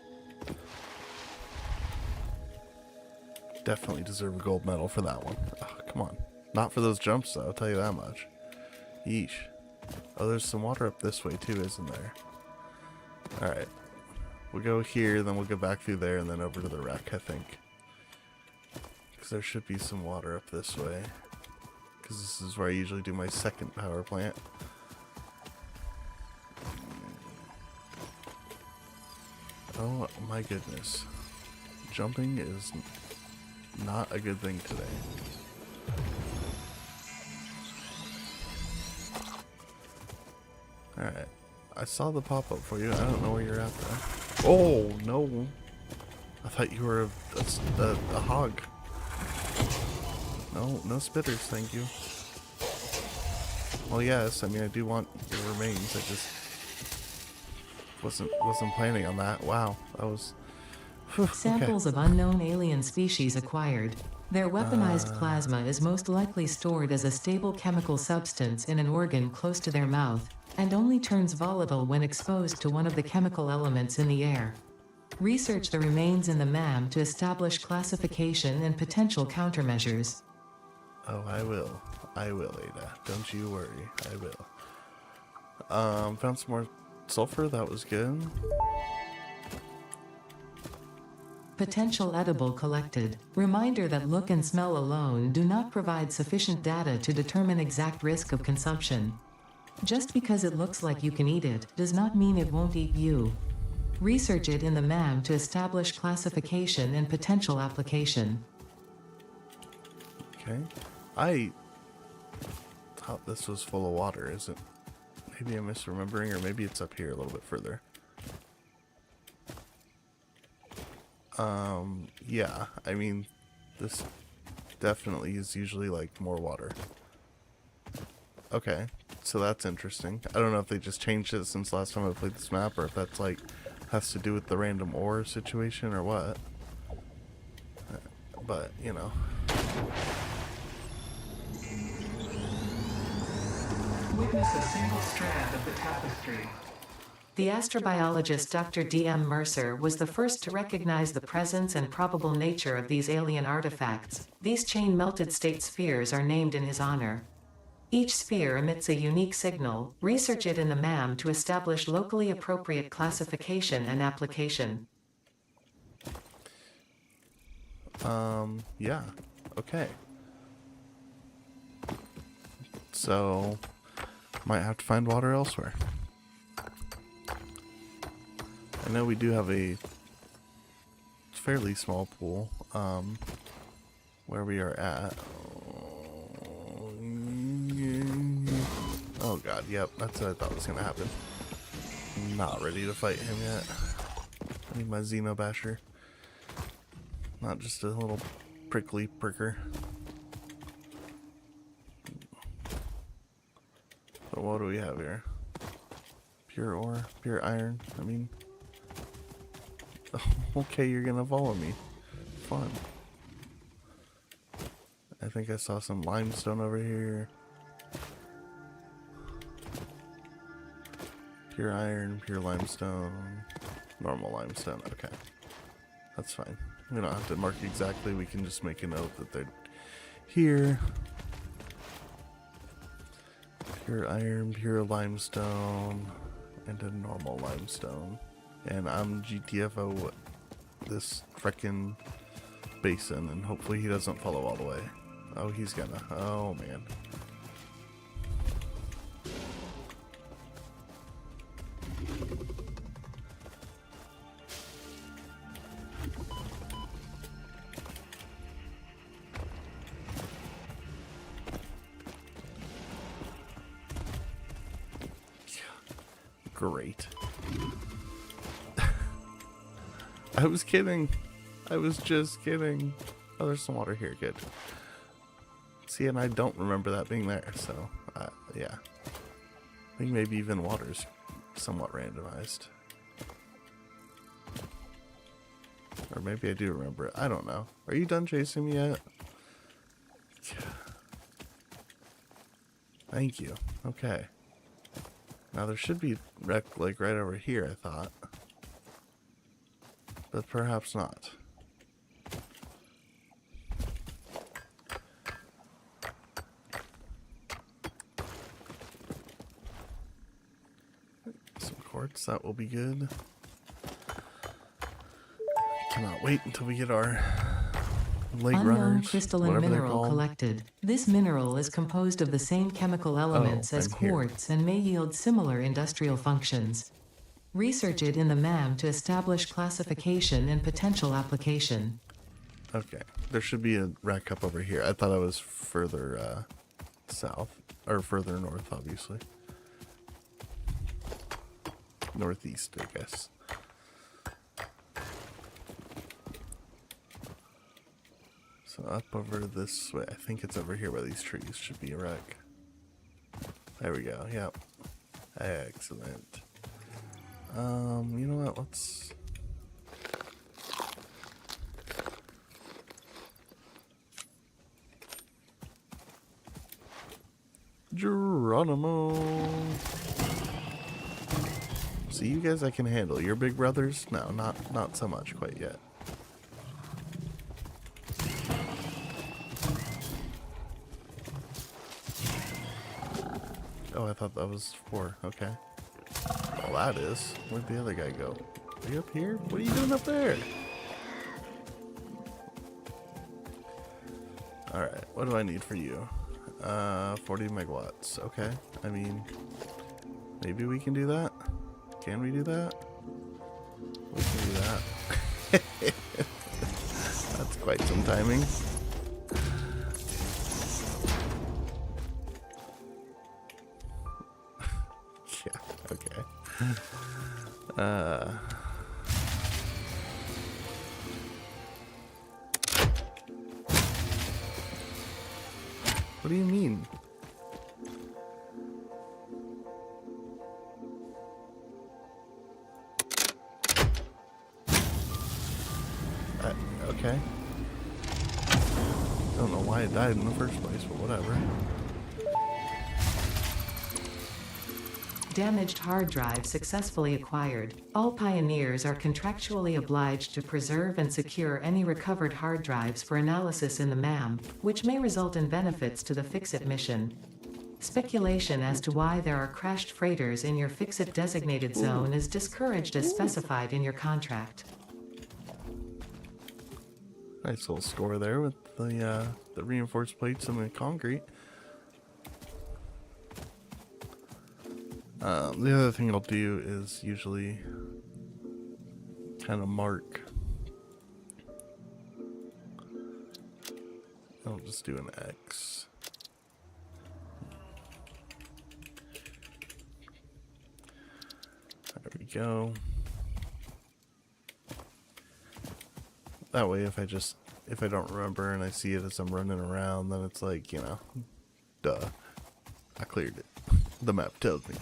Definitely deserve a gold medal for that one. Oh, come on. Not for those jumps, though, I'll tell you that much. Yeesh. Oh, there's some water up this way, too, isn't there? Alright. We'll go here, then we'll go back through there, and then over to the wreck, I think. Because there should be some water up this way. Because this is where I usually do my second power plant. Oh my goodness. Jumping is not a good thing today. Alright. I saw the pop-up for you. I don't know where you're at though. Oh, no. I thought you were a hog. No, no spitters, thank you. Well, yes, I mean, I do want your remains. I just wasn't planning on that. Wow, that was... Whew, Samples of unknown alien species acquired. Their weaponized plasma is most likely stored as a stable chemical substance in an organ close to their mouth, and only turns volatile when exposed to one of the chemical elements in the air. Research the remains in the MAM to establish classification and potential countermeasures. Oh, I will. I will, Ada. Don't you worry. I will. Found some more sulfur. That was good. Potential edible collected. Reminder that look and smell alone do not provide sufficient data to determine exact risk of consumption. Just because it looks like you can eat it does not mean it won't eat you. Research it in the MAM to establish classification and potential application. Okay. I thought this was full of water. Is it? Maybe I'm misremembering, or maybe it's up here a little bit further. Yeah, I mean, this definitely is usually like more water. Okay, so that's interesting. I don't know if they just changed it since last time I played this map, or if that's like has to do with the random ore situation or what. But, you know. Witness a single strand of the tapestry. The astrobiologist Dr. D.M. Mercer was the first to recognize the presence and probable nature of these alien artifacts. These chain-melted state spheres are named in his honor. Each sphere emits a unique signal. Research it in the MAM to establish locally appropriate classification and application. Yeah. Okay. So, might have to find water elsewhere. I know we do have a fairly small pool, where we are at. Oh god, yep, that's what I thought was gonna happen. Not ready to fight him yet. I need my Xenobasher. Not just a little prickly pricker. So what do we have here? Pure ore, pure iron, I mean... Okay, you're gonna follow me. Fun. I think I saw some limestone over here. Pure iron, pure limestone, normal limestone. Okay. That's fine. We don't have to mark exactly, we can just make a note that they're here. Pure iron, pure limestone, and a normal limestone. And I'm GTFO this frickin' basin, and hopefully he doesn't follow all the way. Oh, he's gonna. Oh, man. Great. I was kidding. I was just kidding. Oh, there's some water here. Good. See, and I don't remember that being there, so, yeah. I think maybe even water's somewhat randomized. Or maybe I do remember it. I don't know. Are you done chasing me yet? Thank you. Okay. Now there should be wreck like right over here, I thought. But perhaps not. Some quartz, that will be good. Cannot wait until we get our leg Unknown runners, crystalline whatever they're mineral called. collected. This mineral is composed of the same chemical elements as I'm here. quartz and may yield similar industrial functions. Research it in the MAM to establish classification and potential application. Okay, there should be a rack up over here. I thought I was further south, or further north, obviously. Northeast, I guess. So up over this way. I think it's over here by these trees. Should be a wreck. There we go. Yep. Excellent. You know what? Let's... Geronimo! See, you guys I can handle. Your big brothers? No, not so much quite yet. Oh, I thought that was 4. Okay. Well, that is. Where'd the other guy go? Are you up here? What are you doing up there? Alright, what do I need for you? 40 megawatts. Okay. I mean, maybe we can do that? Can we do that? We can do that. That's quite some timing. Yeah, okay. What do you mean? Okay. Don't know why it died in the first place, but whatever. Damaged hard drive successfully acquired. All pioneers are contractually obliged to preserve and secure any recovered hard drives for analysis in the MAM, which may result in benefits to the Fix-It mission. Speculation as to why there are crashed freighters in your Fix-It designated zone is discouraged as specified in your contract. Nice little score there with the reinforced plates and the concrete. The other thing I'll do is usually kind of mark. I'll just do an X. There we go. That way if I don't remember and I see it as I'm running around, then it's like, you know, duh. I cleared it. The map tells me.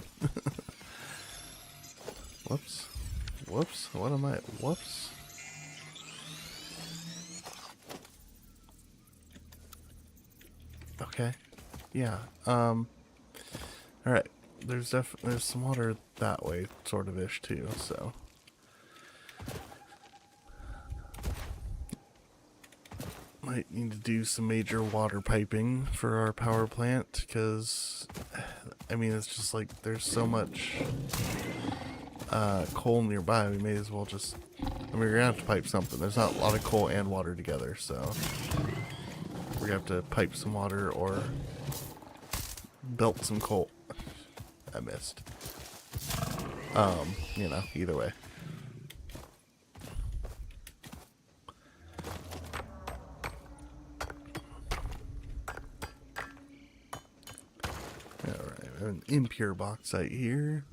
Whoops. Whoops. What am I? Whoops. Okay. Yeah. Alright. There's some water that way, sort of ish too, so. Might need to do some major water piping for our power plant, because I mean, it's just like there's so much coal nearby. We may as well just. I mean, we're gonna have to pipe something. There's not a lot of coal and water together, so we're gonna have to pipe some water or belt some coal. I missed. You know, either way. Alright, we have an impure bauxite here.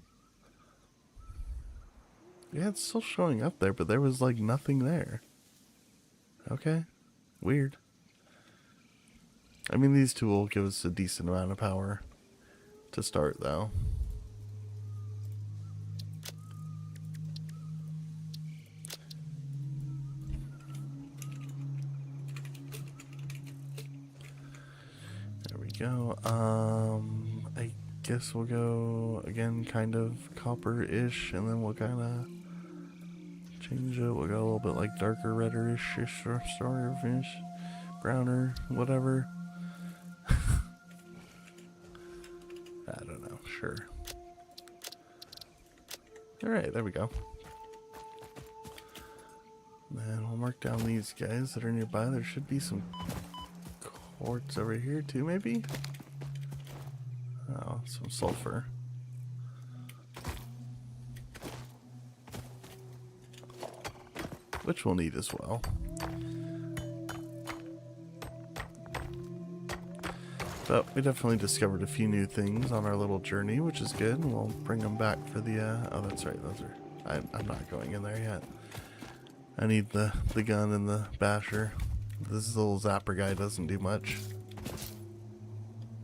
Yeah, it's still showing up there, but there was like nothing there. Okay. Weird. I mean, these two will give us a decent amount of power to start, though. There we go. I guess we'll go, again, kind of copper-ish, and then we'll kind of change it. We'll go a little bit like darker, redder-ish, or finish, browner, whatever. I don't know. Sure. Alright, there we go. Then we'll mark down these guys that are nearby. There should be some quartz over here too, maybe? Oh, some sulfur. Which we'll need as well. But we definitely discovered a few new things on our little journey, which is good. And we'll bring them back for the, oh, that's right, those are, I'm not going in there yet. I need the gun and the basher. This little zapper guy doesn't do much.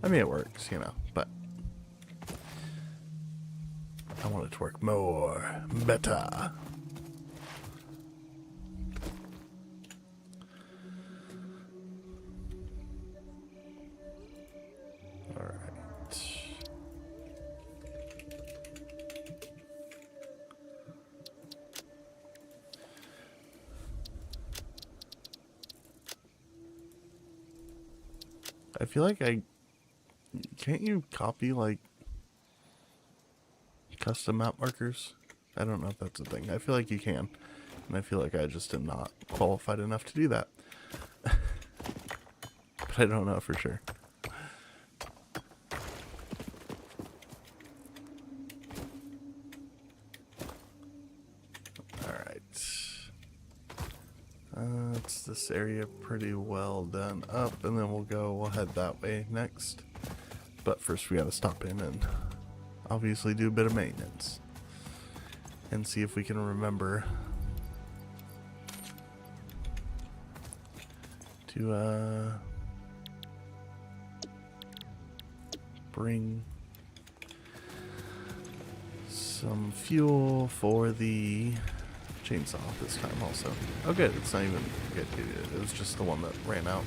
I mean, it works, you know, but I want it to work more. Better. I feel like can't you copy like custom map markers? I don't know if that's a thing. I feel like you can, and I feel like I just am not qualified enough to do that. But I don't know for sure. It's this area pretty well done up, and then we'll head that way next. But first we gotta stop in and obviously do a bit of maintenance and see if we can remember to bring some fuel for the chainsaw this time also. Oh good, it's not even good. It was just the one that ran out.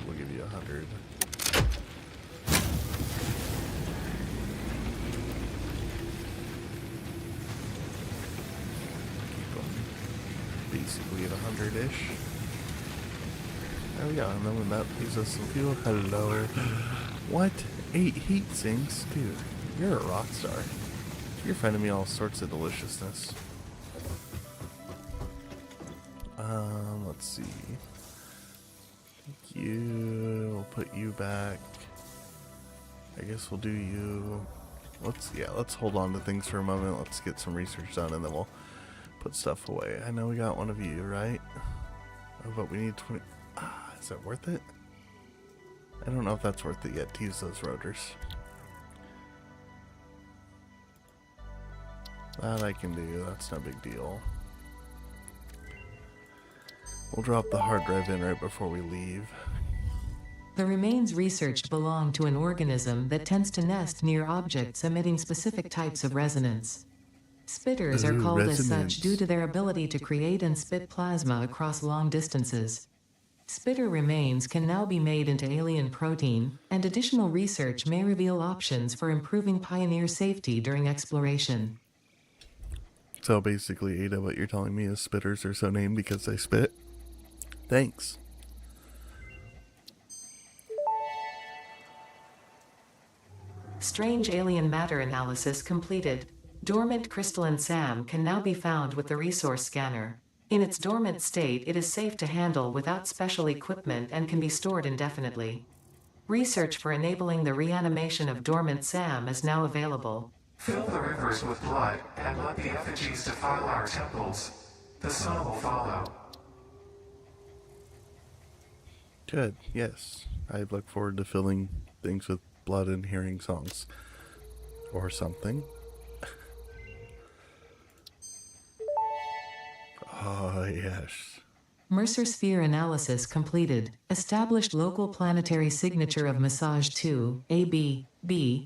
We'll give you 100. Keep them basically at 100-ish. There we go, and then when that leaves us some fuel, hello. What? 8 heat sinks? Dude. You're a rock star. You're finding me all sorts of deliciousness. Let's see. We'll put you back. I guess we'll do you. Let's hold on to things for a moment. Let's get some research done, and then we'll put stuff away. I know we got one of you, right? Oh, but we need 20. Is that worth it? I don't know if that's worth it yet to use those rotors. That I can do, that's no big deal. We'll drop the hard drive in right before we leave. The remains researched belong to an organism that tends to nest near objects emitting specific types of resonance. Spitters are called as such due to their ability to create and spit plasma across long distances. Spitter remains can now be made into alien protein, and additional research may reveal options for improving Pioneer safety during exploration. So basically, Ada, what you're telling me is spitters are so named because they spit? Thanks. Strange alien matter analysis completed. Dormant crystalline SAM can now be found with the resource scanner. In its dormant state, it is safe to handle without special equipment and can be stored indefinitely. Research for enabling the reanimation of dormant SAM is now available. Fill the rivers with blood and let the effigies defile our temples. The sun will follow. Good, yes. I look forward to filling things with blood and hearing songs. Or something. Oh, yes. Mercer sphere analysis completed. Established local planetary signature of massage 2, AB,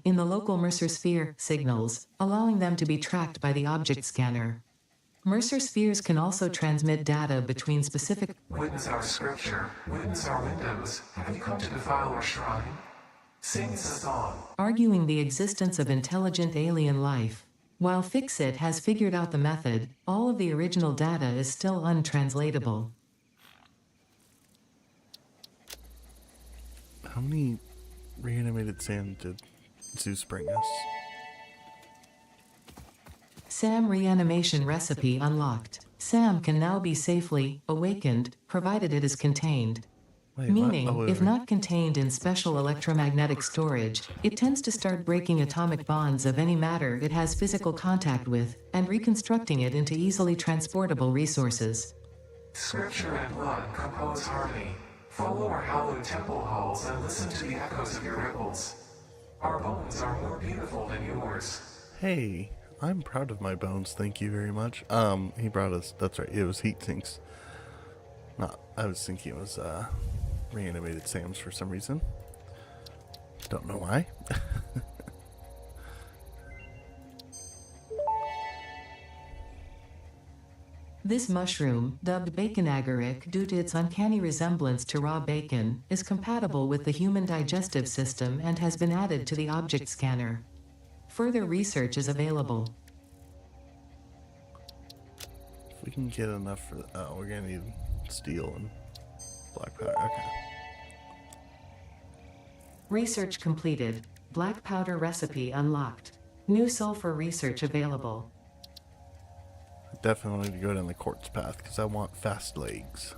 in the local Mercer sphere signals, allowing them to be tracked by the object scanner. Mercer spheres can also transmit data between specific. Witness our scripture. Witness our windows. Have you come to defile our shrine? Sing us a song. Arguing the existence of intelligent alien life. While Fixit has figured out the method, all of the original data is still untranslatable. How many reanimated SAM did Zeus bring us? SAM reanimation recipe unlocked. SAM can now be safely awakened, provided it is contained. Wait, Meaning, what? Oh, wait, if wait. not contained in special electromagnetic storage, it tends to start breaking atomic bonds of any matter it has physical contact with, and reconstructing it into easily transportable resources. Scripture and blood compose harmony. Follow our hallowed temple halls and listen to the echoes of your ripples. Our bones are more beautiful than yours. Hey, I'm proud of my bones, thank you very much. He brought us, that's right, it was heat sinks. I was thinking it was, reanimated SAMs for some reason. Don't know why. This mushroom, dubbed bacon agaric due to its uncanny resemblance to raw bacon, is compatible with the human digestive system and has been added to the object scanner. Further research is available. If we can get enough for, oh, we're gonna need steel and black powder, okay. Research completed. Black powder recipe unlocked. New sulfur research available. I definitely need to go down the quartz path, because I want fast legs.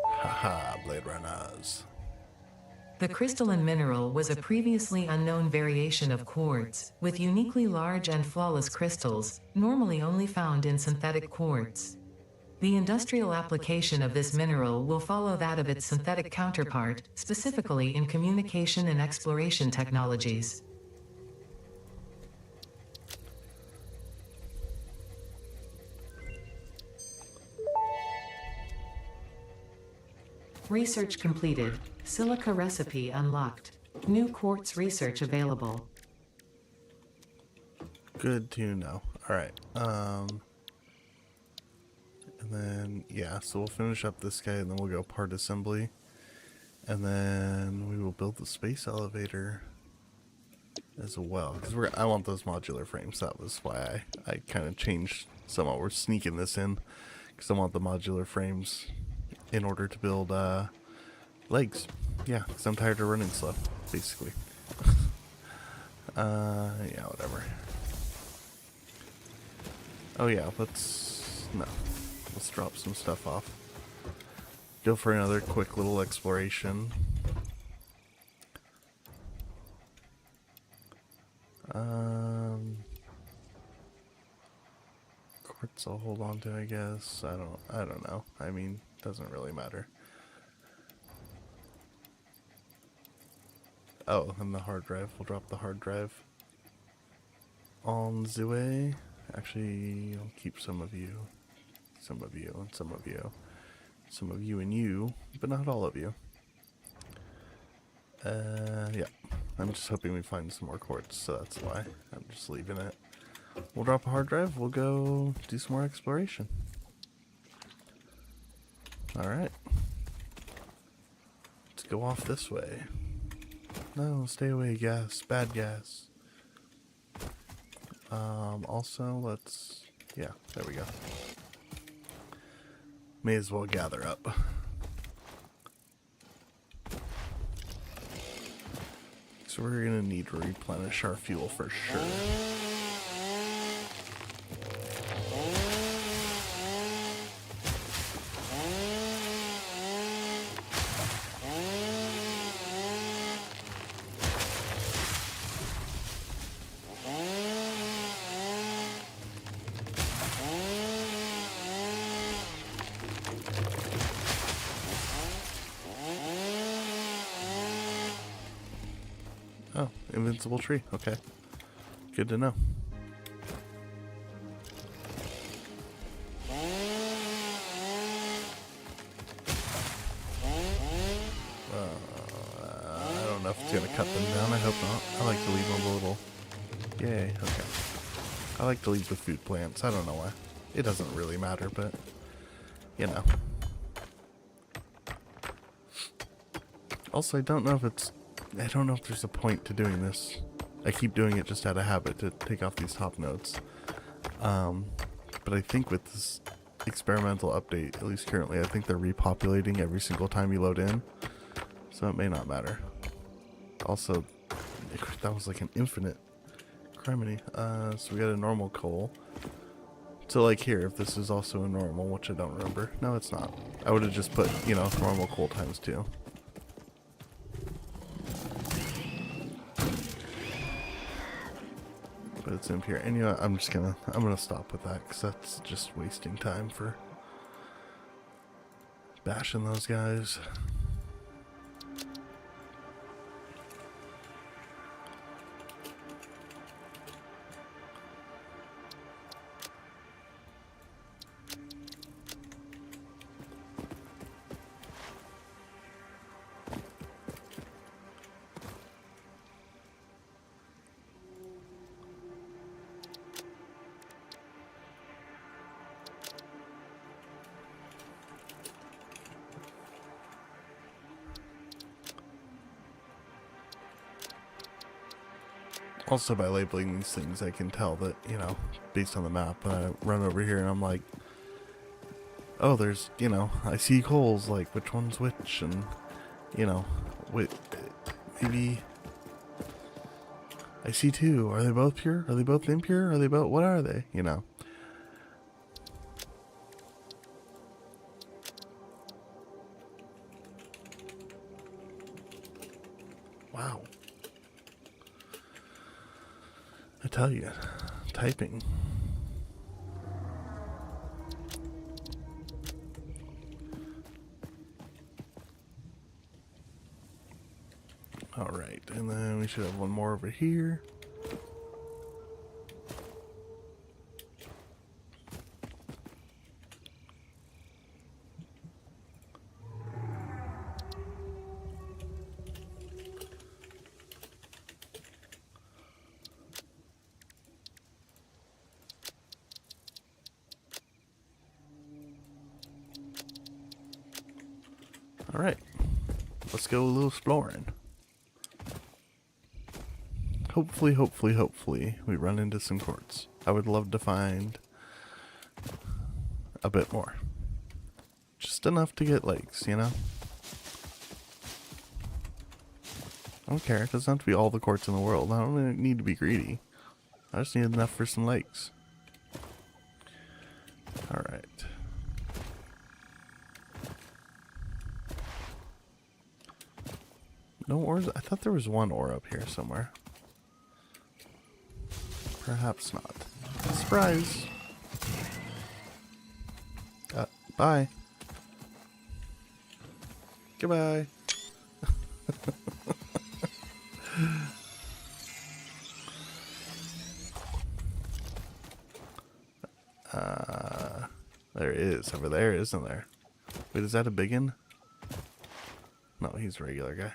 Haha, Blade Runners. The crystalline mineral was a previously unknown variation of quartz, with uniquely large and flawless crystals, normally only found in synthetic quartz. The industrial application of this mineral will follow that of its synthetic counterpart, specifically in communication and exploration technologies. Research completed. Silica recipe unlocked. New quartz research available. Good to know. Alright, and then, yeah, so we'll finish up this guy and then we'll go part assembly. And then we will build the space elevator as well. Because I want those modular frames. That was why I kind of changed somewhat. We're sneaking this in. Because I want the modular frames in order to build legs. Yeah, because I'm tired of running slow, basically. Yeah, whatever. Oh yeah, let's drop some stuff off. Go for another quick little exploration. Quartz I'll hold on to, I guess. I don't know. I mean, doesn't really matter. Oh, and the hard drive. We'll drop the hard drive on the way. Actually, I'll keep some of you, and some of you, some of you and you, but not all of you. Yeah. I'm just hoping we find some more quartz, so that's why I'm just leaving it. We'll drop a hard drive. We'll go do some more exploration. Alright. Let's go off this way. No, stay away, gas. Bad gas. Also, let's... Yeah, there we go. May as well gather up. so we're gonna need to replenish our fuel for sure. Oh, invincible tree. Okay. Good to know. I don't know if it's going to cut them down. I hope not. I like to leave them a little... Yay. Okay. I like to leave the food plants. I don't know why. It doesn't really matter, but... You know. Also, I don't know if there's a point to doing this. I keep doing it just out of habit to take off these top notes. But I think with this experimental update, at least currently, I think they're repopulating every single time you load in. So it may not matter. Also, that was like an infinite criminy. So we got a normal coal. So like here, if this is also a normal, which I don't remember. No, it's not. I would have just put, you know, normal coal times 2. But it's in here, and you know, I'm gonna stop with that because that's just wasting time for bashing those guys. Also, by labeling these things, I can tell that, you know, based on the map, when I run over here and I'm like, oh, there's, you know, I see coals, like, which one's which, and, you know, wait, maybe I see 2. Are they both pure? Are they both impure? Are they both, what are they, you know? Wow. I tell you, typing. All right, and then we should have one more over here. Alright, let's go a little exploring. Hopefully, we run into some quartz. I would love to find a bit more. Just enough to get lakes, you know? I don't care, it doesn't have to be all the quartz in the world. I don't really need to be greedy. I just need enough for some lakes. Alright. No ores? I thought there was one ore up here somewhere. Perhaps not. Surprise! Bye. Goodbye. There is over there, isn't there? Wait, is that a biggin? No, he's a regular guy.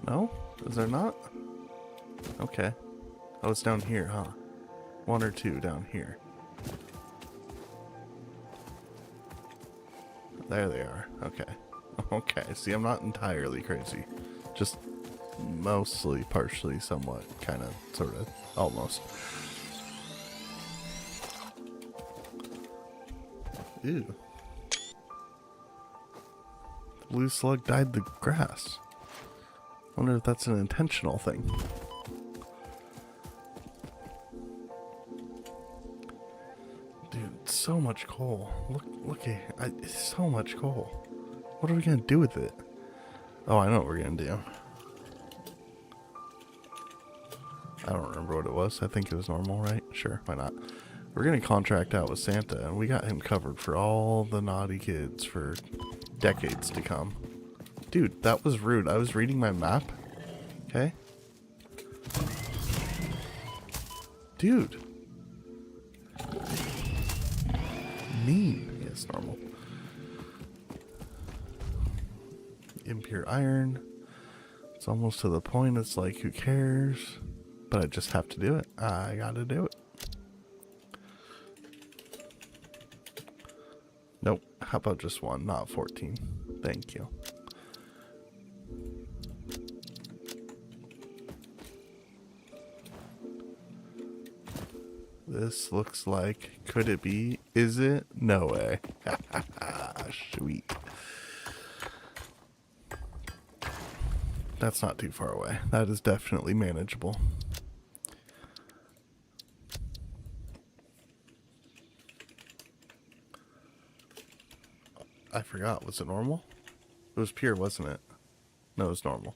No? Is there not? Okay. Oh, it's down here, huh? 1 or 2 down here. There they are. Okay. Okay, see, I'm not entirely crazy. Just mostly, partially, somewhat, kind of, sort of, almost. Ew. The blue slug dyed the grass. Wonder if that's an intentional thing. Dude, so much coal. Look at it's so much coal. What are we gonna do with it? Oh, I know what we're gonna do. I don't remember what it was. I think it was normal, right? Sure, why not? We're gonna contract out with Santa, and we got him covered for all the naughty kids for decades to come. Dude, that was rude. I was reading my map. Okay? Dude. Mean. Yes, normal. Impure iron. It's almost to the point. It's like, who cares? But I just have to do it. I gotta do it. Nope. How about just one, not 14? Thank you. This looks like, could it be? Is it? No way. Sweet. That's not too far away. That is definitely manageable. I forgot. Was it normal? It was pure, wasn't it? No, it was normal.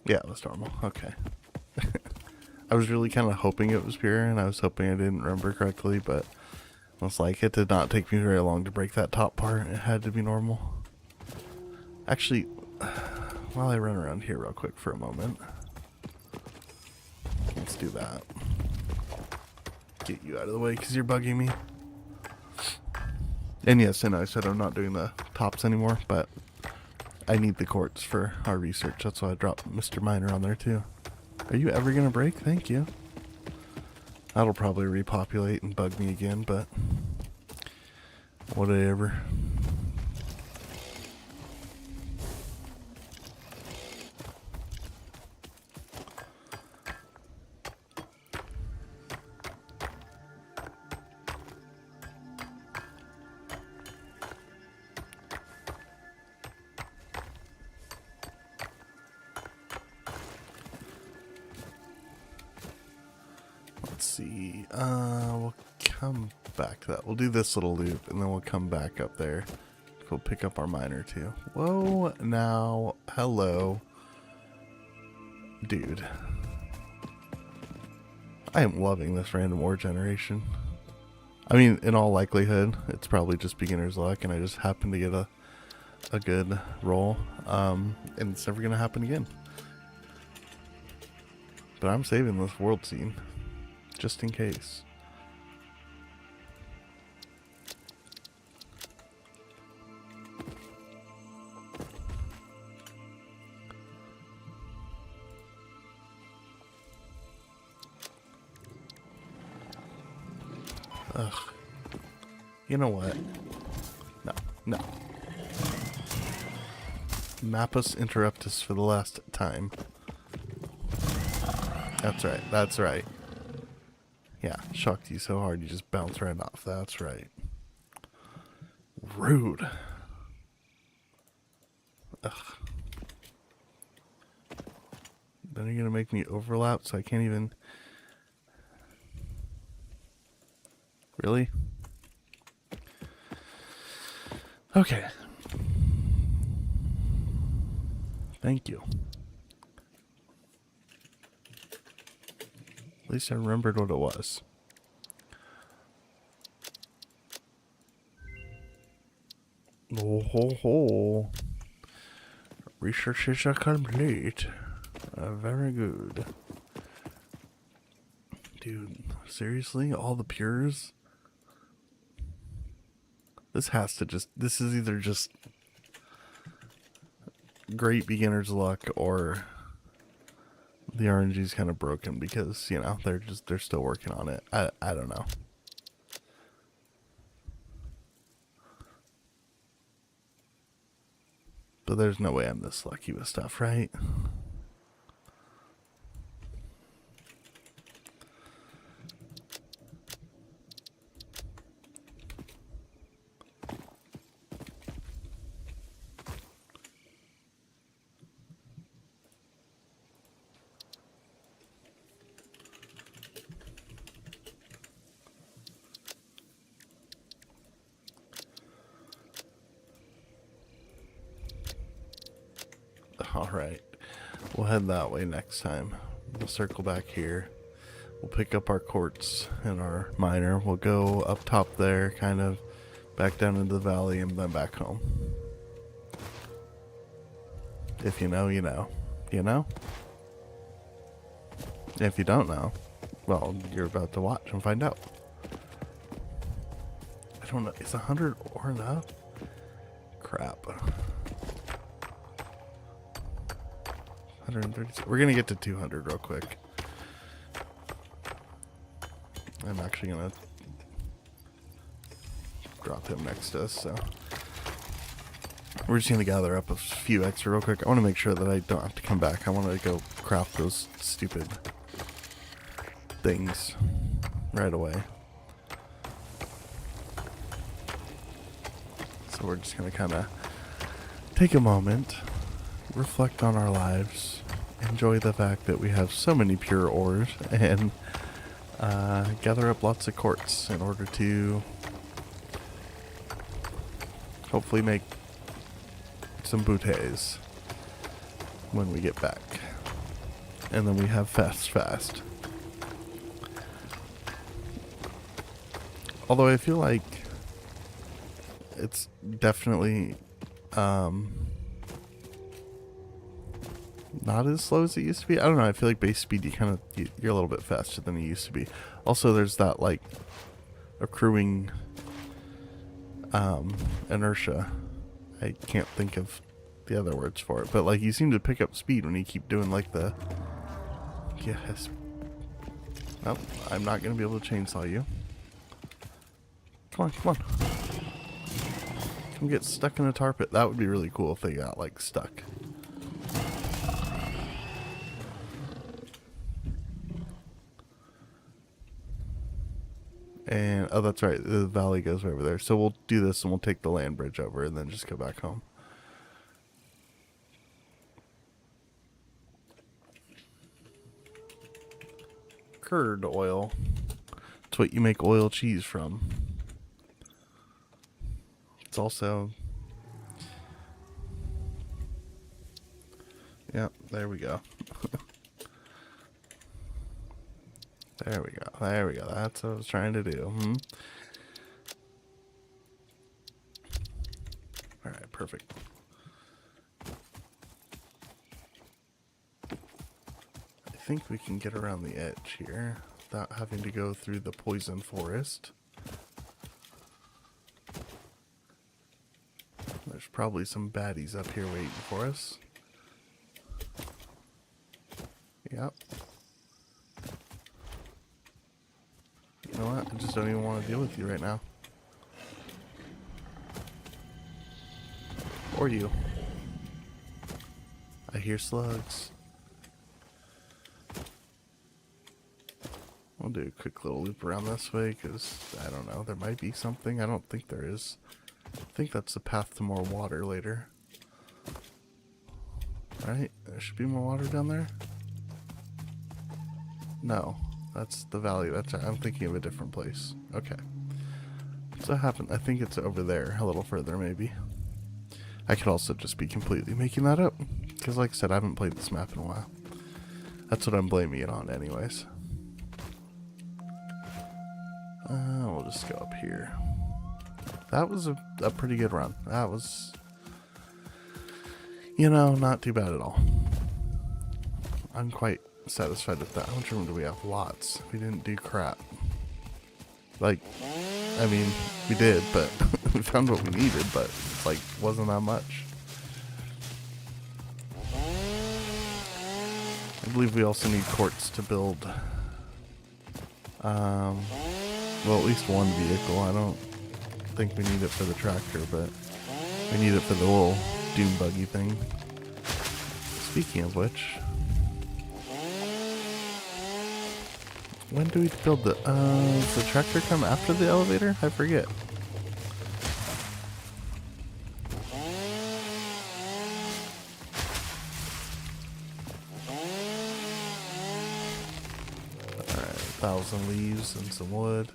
Yeah, it was normal. Okay. I was really kind of hoping it was pure, and I was hoping I didn't remember correctly, but I was like, it did not take me very long to break that top part. It had to be normal. Actually, while I run around here real quick for a moment, let's do that. Get you out of the way because you're bugging me. And yes, I know I said I'm not doing the tops anymore, but I need the quartz for our research. That's why I dropped Mr. Miner on there too. Are you ever gonna break? Thank you. That'll probably repopulate and bug me again, but whatever. Let's see. We'll come back to that. We'll do this little loop, and then we'll come back up there. We'll pick up our miner, too. Whoa, now, hello. Dude. I am loving this random ore generation. I mean, in all likelihood, it's probably just beginner's luck, and I just happened to get a good roll. And it's never going to happen again. But I'm saving this world scene. Just in case. Ugh. You know what? No. Mappus interruptus for the last time. That's right. Yeah, shocked you so hard you just bounce right off. That's right. Rude. Ugh. Then you're gonna make me overlap so I can't even... Really? Okay. Thank you. At least I remembered what it was. Oh ho ho. Research is complete. Very good. Dude, seriously? All the pures? This has to just... This is either just great beginner's luck or The RNG is kind of broken because, you know, they're still working on it. I don't know. But there's no way I'm this lucky with stuff, right? Alright, we'll head that way next time. We'll circle back here. We'll pick up our quartz and our miner. We'll go up top there, kind of back down into the valley, and then back home. If you know, you know. You know? If you don't know, well, you're about to watch and find out. I don't know. Is 100 ore enough? Crap. 130. We're gonna get to 200 real quick. I'm actually gonna drop him next to us, so we're just gonna gather up a few extra real quick. I want to make sure that I don't have to come back. I want to go craft those stupid things right away. So we're just gonna kind of take a moment, reflect on our lives, enjoy the fact that we have so many pure ores, and gather up lots of quartz in order to hopefully make some bouteilles when we get back. And then we have fast. Although I feel like it's definitely not as slow as it used to be. I don't know. I feel like base speed, you're a little bit faster than you used to be. Also, there's that like accruing inertia. I can't think of the other words for it, but like you seem to pick up speed when you keep doing like the. Yes. Nope. I'm not gonna be able to chainsaw you. Come on. Come get stuck in a tar pit. That would be really cool if they got like stuck. And, oh, that's right, the valley goes over there. So we'll do this and we'll take the land bridge over and then just go back home. Curd oil. It's what you make oil cheese from. It's also... Yep, there we go. There we go. That's what I was trying to do. Alright, perfect. I think we can get around the edge here without having to go through the poison forest. There's probably some baddies up here waiting for us. Yep. You know what? I just don't even want to deal with you right now. Or you. I hear slugs. We'll do a quick little loop around this way because, I don't know, there might be something. I don't think there is. I think that's the path to more water later. Right? There should be more water down there? No. That's the valley. I'm thinking of a different place. Okay. So what happened? I think it's over there, a little further maybe. I could also just be completely making that up. Because like I said, I haven't played this map in a while. That's what I'm blaming it on anyways. We'll just go up here. That was a pretty good run. That was, you know, not too bad at all. I'm quite satisfied with that. How much room do we have? Lots. We didn't do crap. Like, I mean, we did, but we found what we needed, but like, wasn't that much. I believe we also need quartz to build, well, at least one vehicle. I don't think we need it for the tractor, but we need it for the little dune buggy thing. Speaking of which, when do we build does the tractor come after the elevator? I forget. Alright, 1,000 leaves and some wood.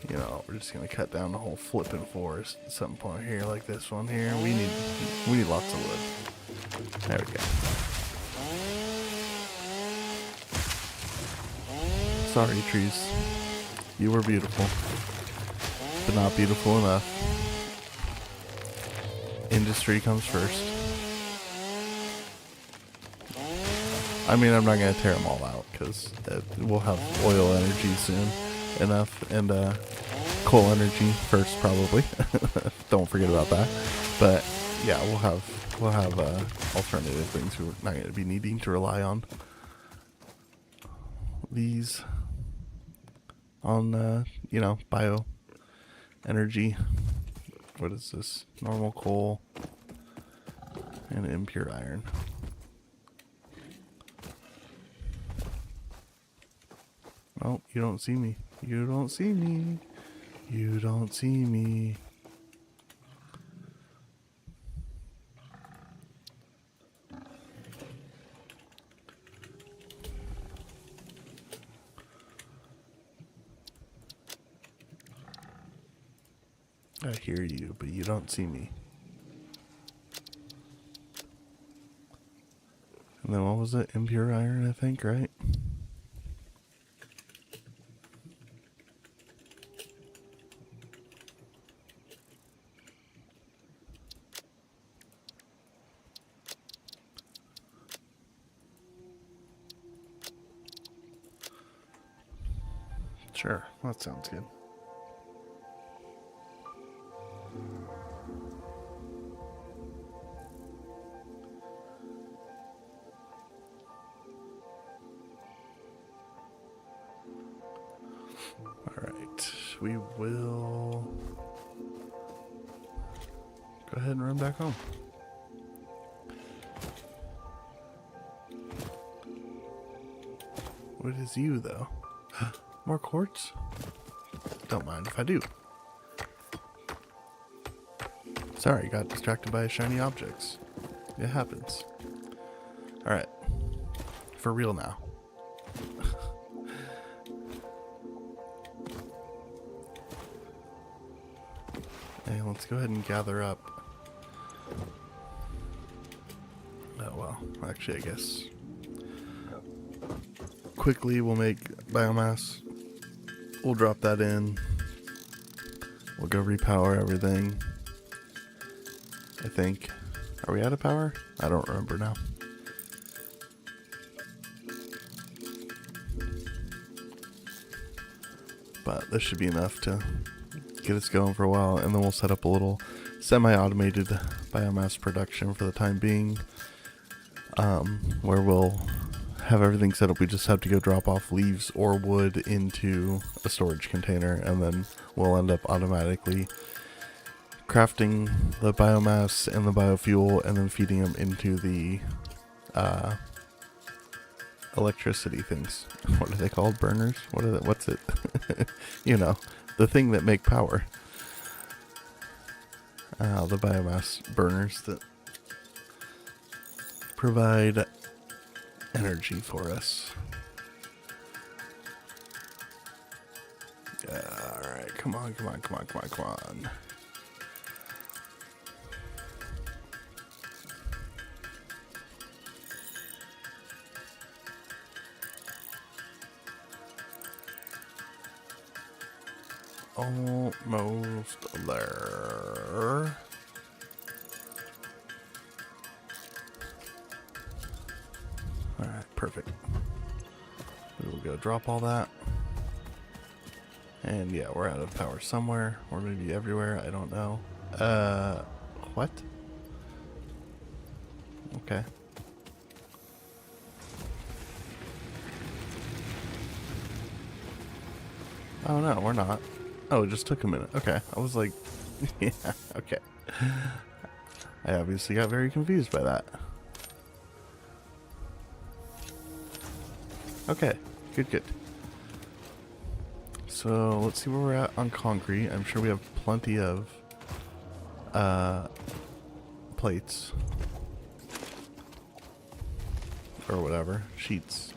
You know, we're just gonna cut down the whole flipping forest at some point here, like this one here. We need lots of wood. There we go. Sorry, trees. You were beautiful, but not beautiful enough. Industry comes first. I mean, I'm not gonna tear them all out because we'll have oil energy soon enough, and coal energy first probably. Don't forget about that. But yeah, we'll have alternative things we're not going to be needing to rely on. These on you know, bio energy. What is this? Normal coal and impure iron. Oh, you don't see me. You don't see me. You don't see me. I hear you, but you don't see me. And then what was it? Impure iron, I think, right? Sure, that sounds good. Alright, we will go ahead and run back home. What is you, though? More quartz? Don't mind if I do. Sorry, got distracted by shiny objects. It happens. Alright. For real now. Hey, let's go ahead and gather up. Oh well, actually I guess quickly we'll make biomass. We'll drop that in. We'll go repower everything. I think. Are we out of power? I don't remember now. But this should be enough to get us going for a while, and then we'll set up a little semi-automated biomass production for the time being, where we'll have everything set up. We just have to go drop off leaves or wood into a storage container, and then we'll end up automatically crafting the biomass and the biofuel and then feeding them into the electricity things. What are they called? Burners? What are they? What's it? You know, the thing that make power. The biomass burners that provide energy for us. Alright, come on. Almost there. Alright, perfect. We will go drop all that. And yeah, we're out of power somewhere, or maybe everywhere, I don't know. What? Okay. Oh no, we're not. Oh, it just took a minute. Okay. I was like, yeah, okay. I obviously got very confused by that. Okay, good, good. So let's see where we're at on concrete. I'm sure we have plenty of plates or whatever, sheets.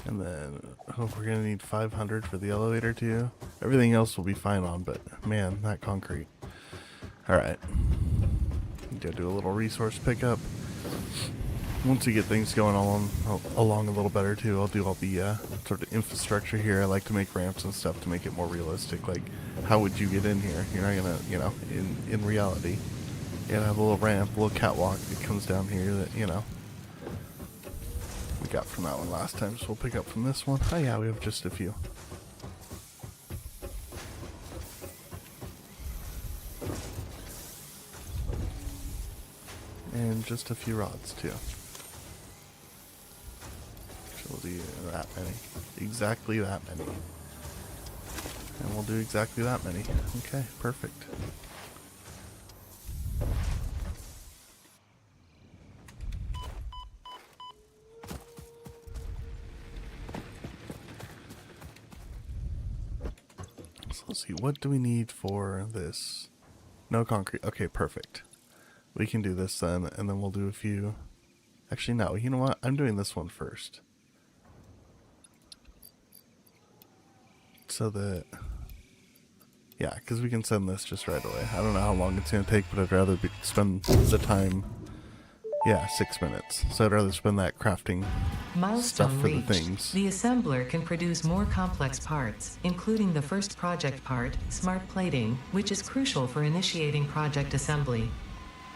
And then, oh, we're gonna need 500 for the elevator too. Everything else will be fine on, but man, that concrete. All right, gotta do a little resource pickup. Once we get things going along a little better too, I'll do all the sort of infrastructure here. I like to make ramps and stuff to make it more realistic. Like, how would you get in here? You're not gonna, you know, in reality, you gotta have a little ramp, a little catwalk that comes down here that, you know, we got from that one last time, so we'll pick up from this one. Oh yeah, we have just a few. And just a few rods too. We'll do that many. Exactly that many. And we'll do exactly that many. Okay, perfect. So let's see, what do we need for this? No concrete. Okay, perfect. We can do this then, and then we'll do a few. Actually, no, you know what? I'm doing this one first. So that, yeah, because we can send this just right away. I don't know how long it's going to take, but I'd rather spend the time, yeah, 6 minutes. So I'd rather spend that crafting Milestone stuff for reached. the things. The assembler can produce more complex parts, including the first project part, smart plating, which is crucial for initiating project assembly.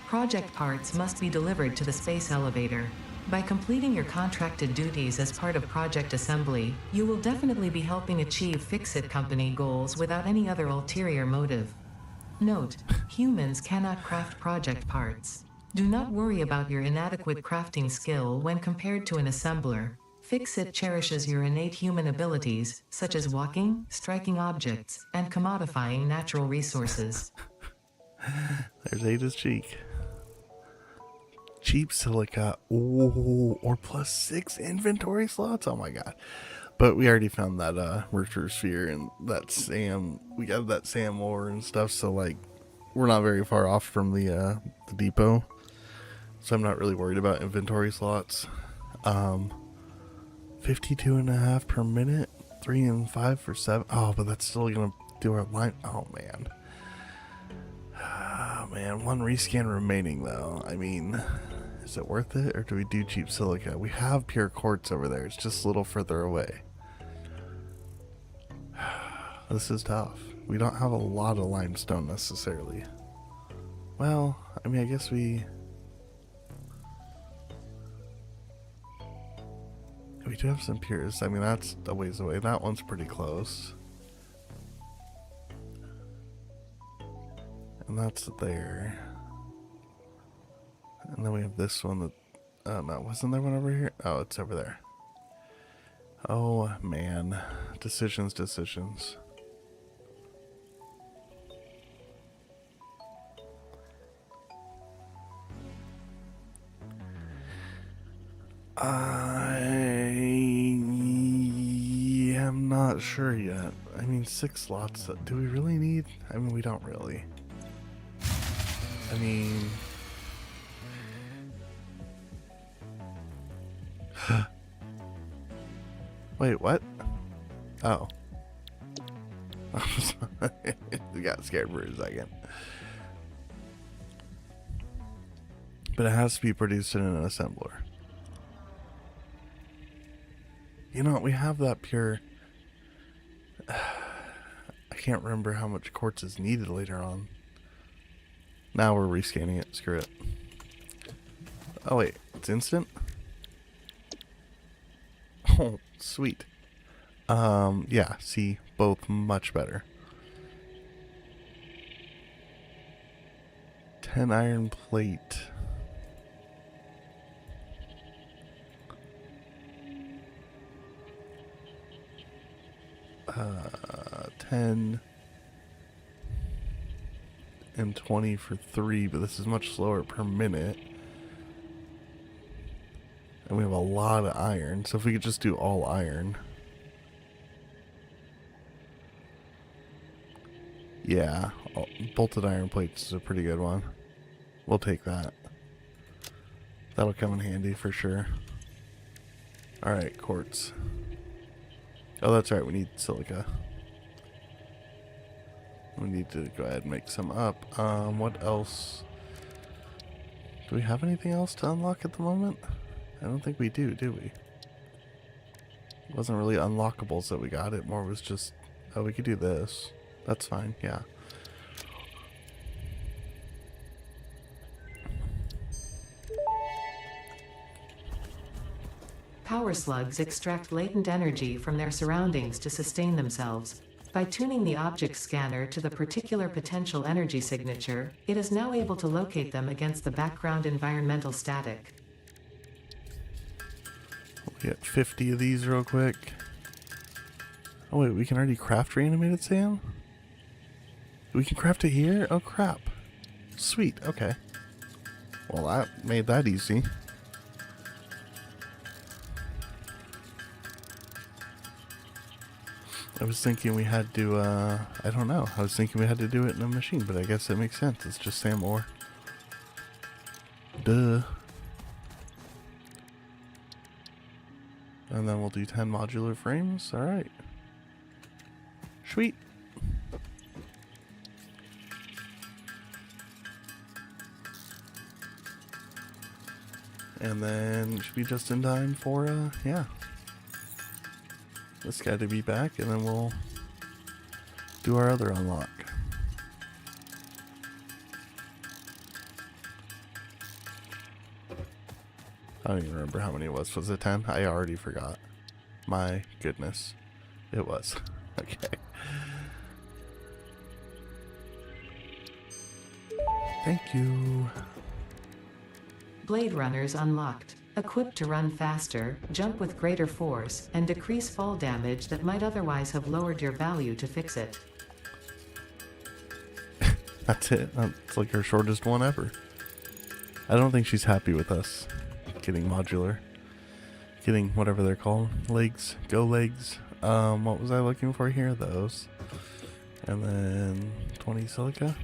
Project parts must be delivered to the space elevator. By completing your contracted duties as part of project assembly, you will definitely be helping achieve Fix-It company goals without any other ulterior motive. Note, humans cannot craft project parts. Do not worry about your inadequate crafting skill when compared to an assembler. Fix-It cherishes your innate human abilities, such as walking, striking objects, and commodifying natural resources. There's Ada's cheek. Cheap silica. Ooh, or plus 6 inventory slots. Oh my god. But we already found that Mercer sphere and that Sam. We got that Sam ore and stuff, so like we're not very far off from the depot. So I'm not really worried about inventory slots. 52.5 per minute, 3 and 5 for 7. Oh, but that's still gonna do our line. Oh man. Oh man, 1 rescan remaining though. I mean, is it worth it, or do we do cheap silica? We have pure quartz over there. It's just a little further away. This is tough. We don't have a lot of limestone necessarily. Well, I mean, I guess we do have some pures. I mean, that's a ways away. That one's pretty close. And that's there. And then we have this one that, no, wasn't there one over here? Oh, it's over there. Oh, man. Decisions. I am not sure yet. I mean, 6 slots. Do we really need? I mean, we don't really. I mean, wait, what? Oh. I got scared for a second. But it has to be produced in an assembler. You know, we have that pure. I can't remember how much quartz is needed later on. Now we're rescanning it. Screw it. Oh wait, it's instant? Oh, sweet. Yeah, see, both much better. 10 iron plate. Uh, 10 and 20 for 3, but this is much slower per minute. And we have a lot of iron, so if we could just do all iron. Yeah, bolted iron plates is a pretty good one. We'll take that. That'll come in handy for sure. Alright, quartz. Oh, that's right, we need silica. We need to go ahead and make some up. What else? Do we have anything else to unlock at the moment? I don't think we do we? It wasn't really unlockables that we got. It more was just, oh, we could do this. That's fine, yeah. Power slugs extract latent energy from their surroundings to sustain themselves. By tuning the object scanner to the particular potential energy signature, it is now able to locate them against the background environmental static. We'll get 50 of these real quick. Oh wait, we can already craft reanimated sand? We can craft it here? Oh crap. Sweet, okay. Well, that made that easy. I was thinking we had to, I don't know. I was thinking we had to do it in a machine, but I guess it makes sense. It's just sand ore. Duh. And then we'll do 10 modular frames. Alright. Sweet. And then it should be just in time for, yeah. This guy to be back, and then we'll do our other unlock. I don't even remember how many it was. Was it 10? I already forgot. My goodness. It was. Okay. Thank you. Blade Runners unlocked. Equipped to run faster, jump with greater force, and decrease fall damage that might otherwise have lowered your value to fix it. That's it. It's like her shortest one ever. I don't think she's happy with us getting modular. Getting whatever they're called. Legs. Go legs. What was I looking for here? Those. And then 20 silica.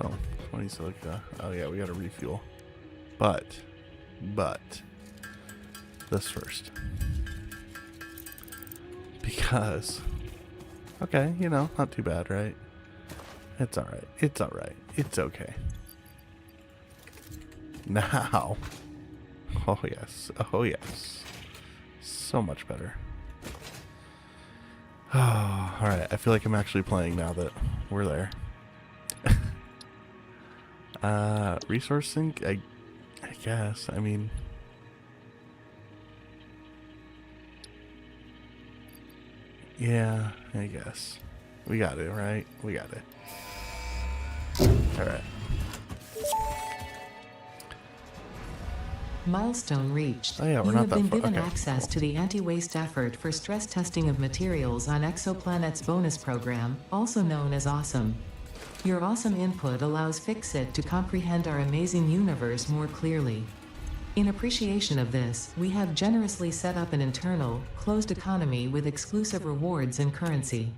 Oh, 20 silica. Oh yeah, we gotta refuel. But, this first. Because, okay, you know, not too bad, right? It's alright. It's alright. It's okay. Now. Oh yes. Oh yes. So much better. Oh, alright. I feel like I'm actually playing now that we're there. Resource sink? I guess. I mean... Yeah, I guess. We got it, right? We got it. Alright. Milestone reached. Oh yeah, we're you not have that been far. given Okay, access cool. to the anti-waste effort for stress testing of materials on Exoplanet's bonus program, also known as Awesome. Your awesome input allows Fixit to comprehend our amazing universe more clearly. In appreciation of this, we have generously set up an internal, closed economy with exclusive rewards and currency.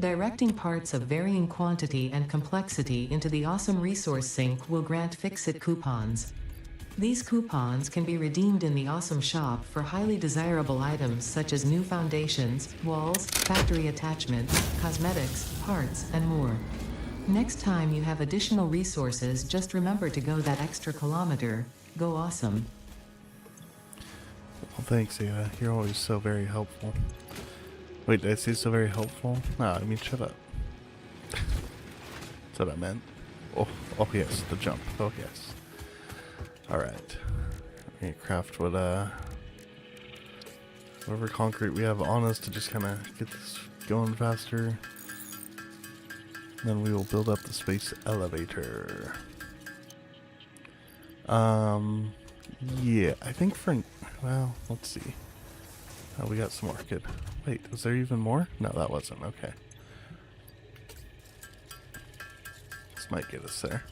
Directing parts of varying quantity and complexity into the Awesome Resource Sink will grant Fixit coupons. These coupons can be redeemed in the Awesome Shop for highly desirable items such as new foundations, walls, factory attachments, cosmetics, parts, and more. Next time you have additional resources, just remember to go that extra kilometer. Go awesome. Well, thanks, Ada. You're always so very helpful. Wait, did I say so very helpful? No, I mean, shut up. That's what I meant. Oh yes, the jump. Oh yes. Alright. We're gonna craft whatever concrete we have on us to just kind of get this going faster. Then we will build up the space elevator. Yeah, I think well, let's see. Oh, we got some more. Good. Wait, was there even more? No, that wasn't. Okay. This might get us there.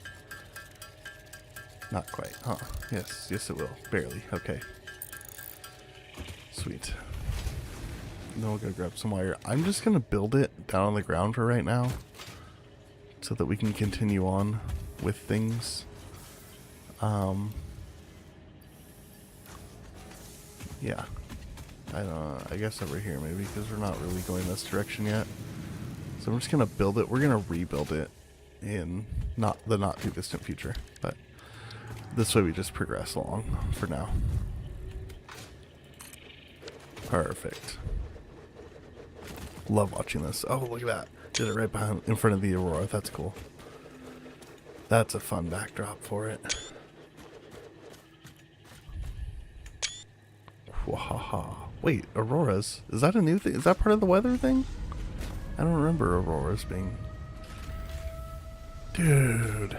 Not quite. Huh. Yes, yes it will. Barely. Okay. Sweet. Then we'll go grab some wire. I'm just going to build it down on the ground for right now, so that we can continue on with things. Yeah. I guess over here maybe, because we're not really going this direction yet. So I'm just going to build it. We're going to rebuild it in not too distant future, but this way we just progress along for now. Perfect. Love watching this. Oh, look at that. Did it right in front of the Aurora. That's cool. That's a fun backdrop for it. Wahaha. Wait, Auroras? Is that a new thing? Is that part of the weather thing? I don't remember Auroras being... Dude.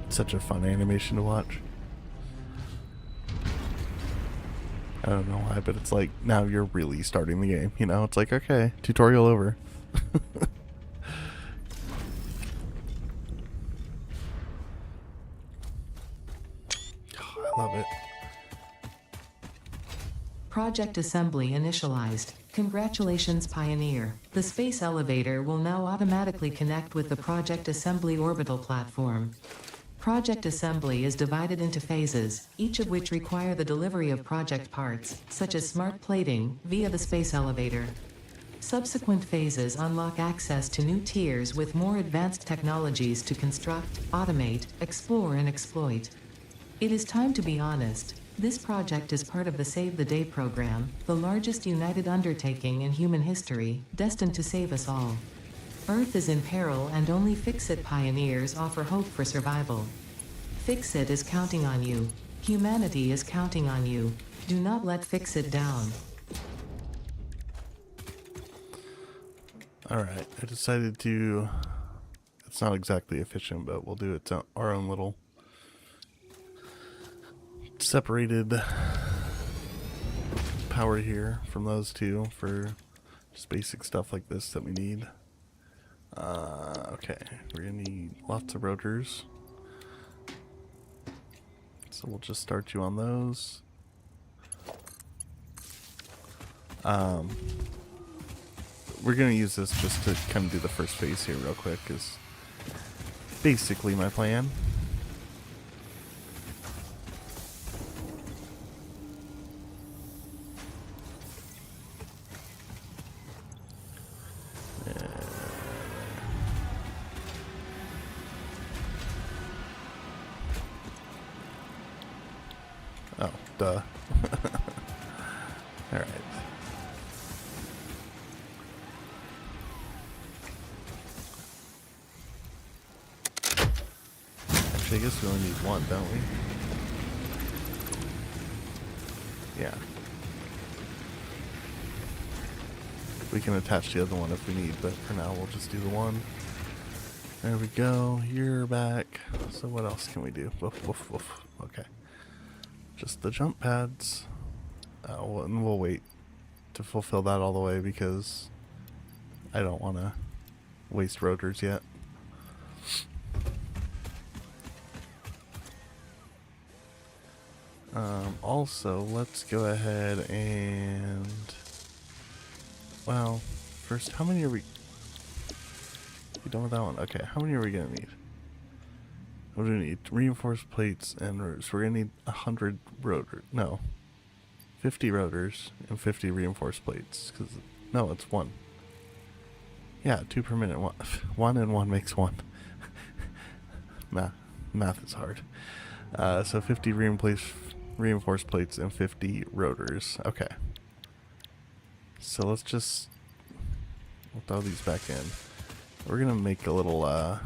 Such a fun animation to watch. I don't know why, but it's like, now you're really starting the game, you know? It's like, okay, tutorial over. Oh, I love it. Project assembly initialized. Congratulations, Pioneer. The space elevator will now automatically connect with the Project Assembly orbital platform. Project assembly is divided into phases, each of which require the delivery of project parts, such as smart plating, via the space elevator. Subsequent phases unlock access to new tiers with more advanced technologies to construct, automate, explore, and exploit. It is time to be honest. This project is part of the Save the Day program, the largest united undertaking in human history, destined to save us all. Earth is in peril and only Fix-It pioneers offer hope for survival. Fix-It is counting on you. Humanity is counting on you. Do not let Fix-It down. Alright, I decided to... It's not exactly efficient, but we'll do it to our own little separated power here from those two for just basic stuff like this that we need. Okay, we're gonna need lots of rotors, so we'll just start you on those. We're gonna use this just to kind of do the first phase here real quick, is basically my plan. Oh, duh. Alright. Actually, I guess we only need one, don't we? Yeah. We can attach the other one if we need, but for now we'll just do the one. There we go. You're back. So what else can we do? Woof, woof, woof. Okay. Just the jump pads. And we'll wait to fulfill that all the way because I don't want to waste rotors yet. Also, let's go ahead and... Well, first, how many are we... You done with that one? Okay, how many are we going to need? What do we need? Reinforced plates and rotors. We're going to need 100 rotors. No. 50 rotors and 50 reinforced plates. No, it's one. Yeah, 2 per minute. One and one makes one. Math is hard. So 50 reinforced plates and 50 rotors. Okay. So let's just... we'll throw these back in. We're going to make a little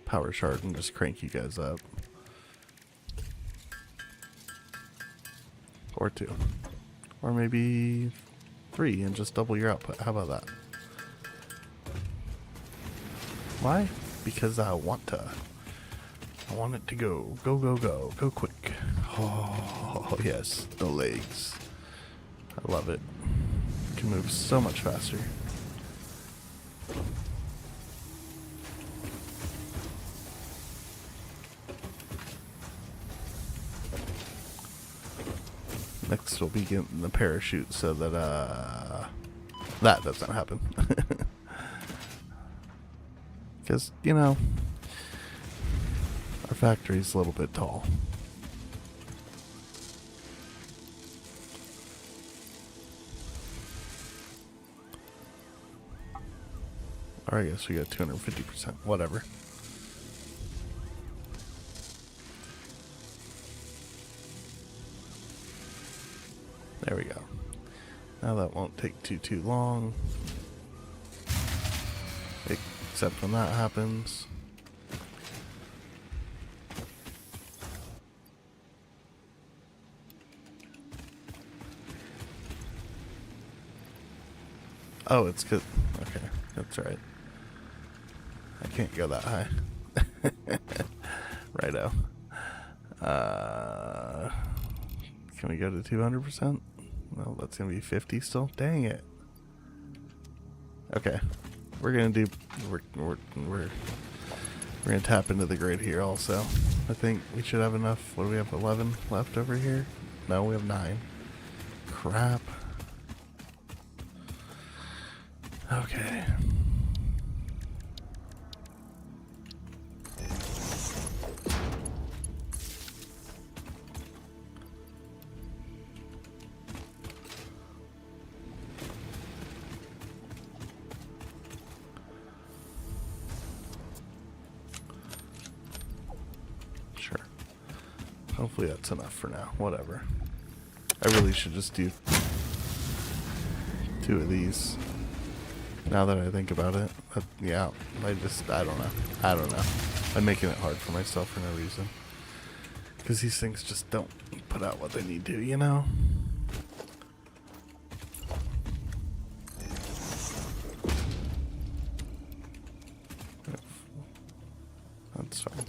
power shard and just crank you guys up. Or 2. Or maybe 3 and just double your output. How about that? Why? Because I want to. I want it to go. Go, go, go. Go quick. Oh, yes. The legs. I love it. It can move so much faster. Next we'll be getting the parachute so that that doesn't happen. Because, you know, our factory's a little bit tall. Or I guess we got 250%, whatever. There we go. Now that won't take too long. Except when that happens. Oh, it's good. Okay, that's right. I can't go that high. Righto. Can we go to 200%? Well, that's gonna be 50 still. Dang it. Okay, we're gonna do. We're gonna tap into the grid here also. I think we should have enough. What do we have? 11 left over here? No, we have 9. Crap. Okay. Sure. Hopefully that's enough for now. Whatever. I really should just do 2 of these. Now that I think about it, yeah, I don't know. I'm making it hard for myself for no reason. Because these things just don't put out what they need to, you know? That's fine.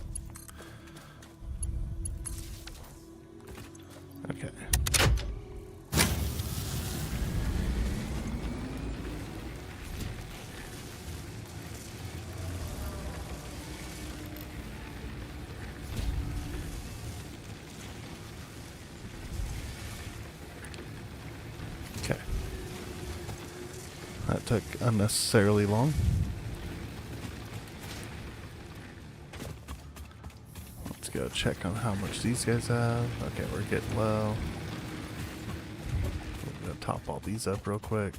Okay. Okay. That took unnecessarily long. Let's go check on how much these guys have. Okay, we're getting low. We're gonna top all these up real quick.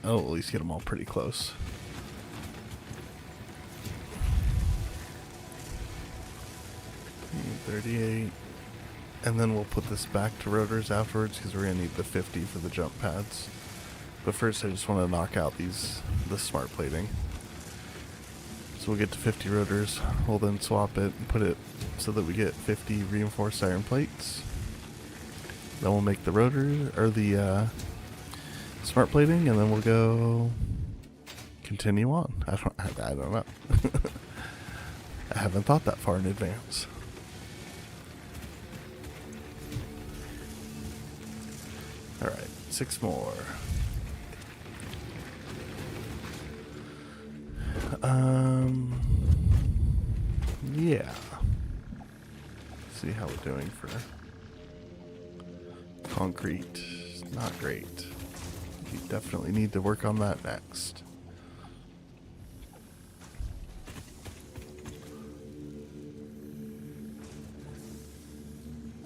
Oh, at least get them all pretty close. $38. And then we'll put this back to rotors afterwards because we're going to need the 50 for the jump pads. But first I just want to knock out the smart plating. So we'll get to 50 rotors. We'll then swap it and put it so that we get 50 reinforced iron plates. Then we'll make the rotor, or the smart plating, and then we'll go continue on. I don't know. I haven't thought that far in advance. Alright, 6 more. Yeah. see how we're doing for concrete. Not great. We definitely need to work on that next.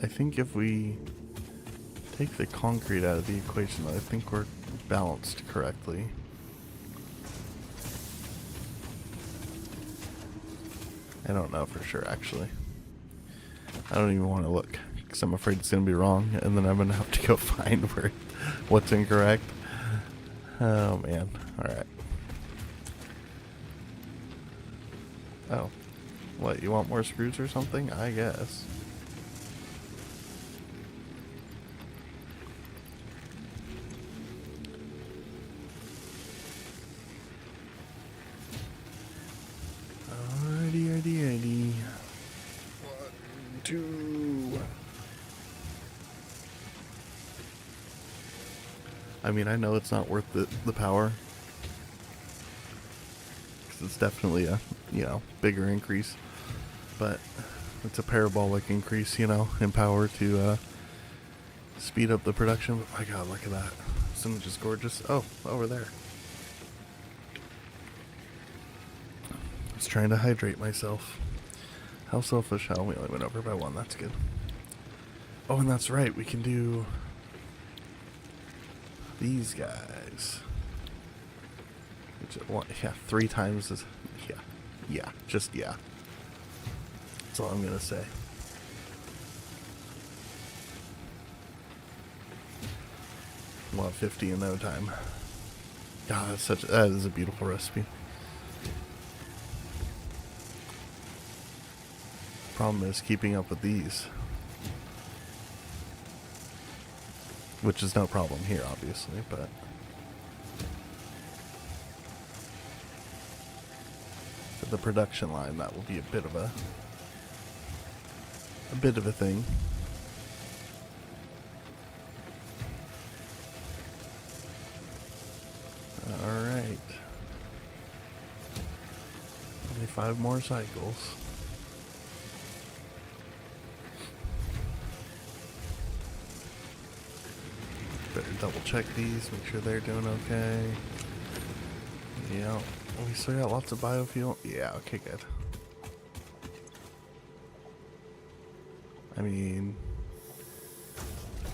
I think if we take the concrete out of the equation, I think we're balanced correctly. I don't know for sure, actually. I don't even want to look, because I'm afraid it's going to be wrong, and then I'm going to have to go find what's incorrect. Oh, man. Alright. Oh. What, you want more screws or something? I guess. Alrighty. 1, 2. I mean, I know it's not worth the power. Because it's definitely a, bigger increase. But it's a parabolic increase, in power to speed up the production. But my god, look at that. This image is gorgeous. Oh, over there. I was trying to hydrate myself. How selfish. How we only went over by 1. That's good. Oh, and that's right. We can do these guys. Which, yeah, 3 times as... Yeah. Just yeah. That's all I'm going to say. We'll have 50 in no time. God, that is a beautiful recipe. Problem is keeping up with these. Which is no problem here, obviously, but... for the production line, that will be a bit of a thing. Alright. Only 5 more cycles. Better double check these, make sure they're doing okay. Yeah, we still got lots of biofuel. Yeah, okay, good. I mean,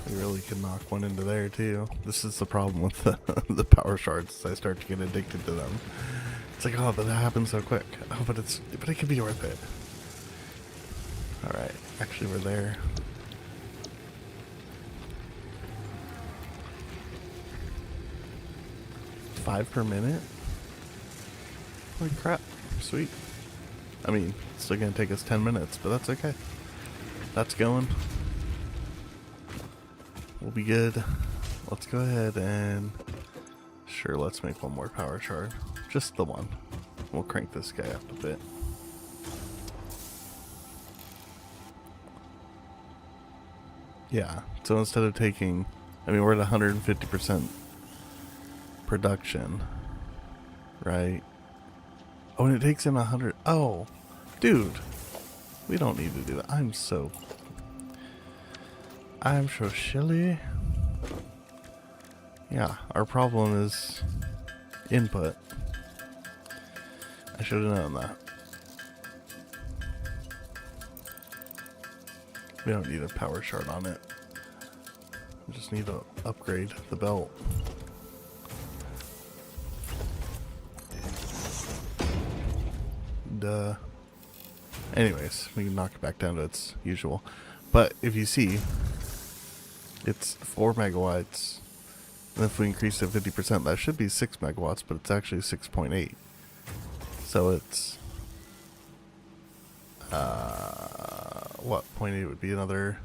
we really could knock one into there too. This is the problem with the power shards. I start to get addicted to them. It's like, oh, but that happens so quick. Oh, but it could be worth it. All right, actually, we're there. $5 per minute? Holy crap. Sweet. I mean, it's still gonna take us 10 minutes, but that's okay. That's going. We'll be good. Let's go ahead and... Sure, let's make 1 more power shard. Just the 1. We'll crank this guy up a bit. Yeah, so instead of taking... I mean, we're at 150% production, right? Oh, and it takes in 100. Oh, dude, we don't need to do that. I'm so silly. Yeah, our problem is input. I should have known that. We don't need a power shard on it. We just need to upgrade the belt. Duh. Anyways, we can knock it back down to its usual. But if you see, it's 4 megawatts. And if we increase it 50%, that should be 6 megawatts, but it's actually 6.8. So it's what, 0.8 would be another,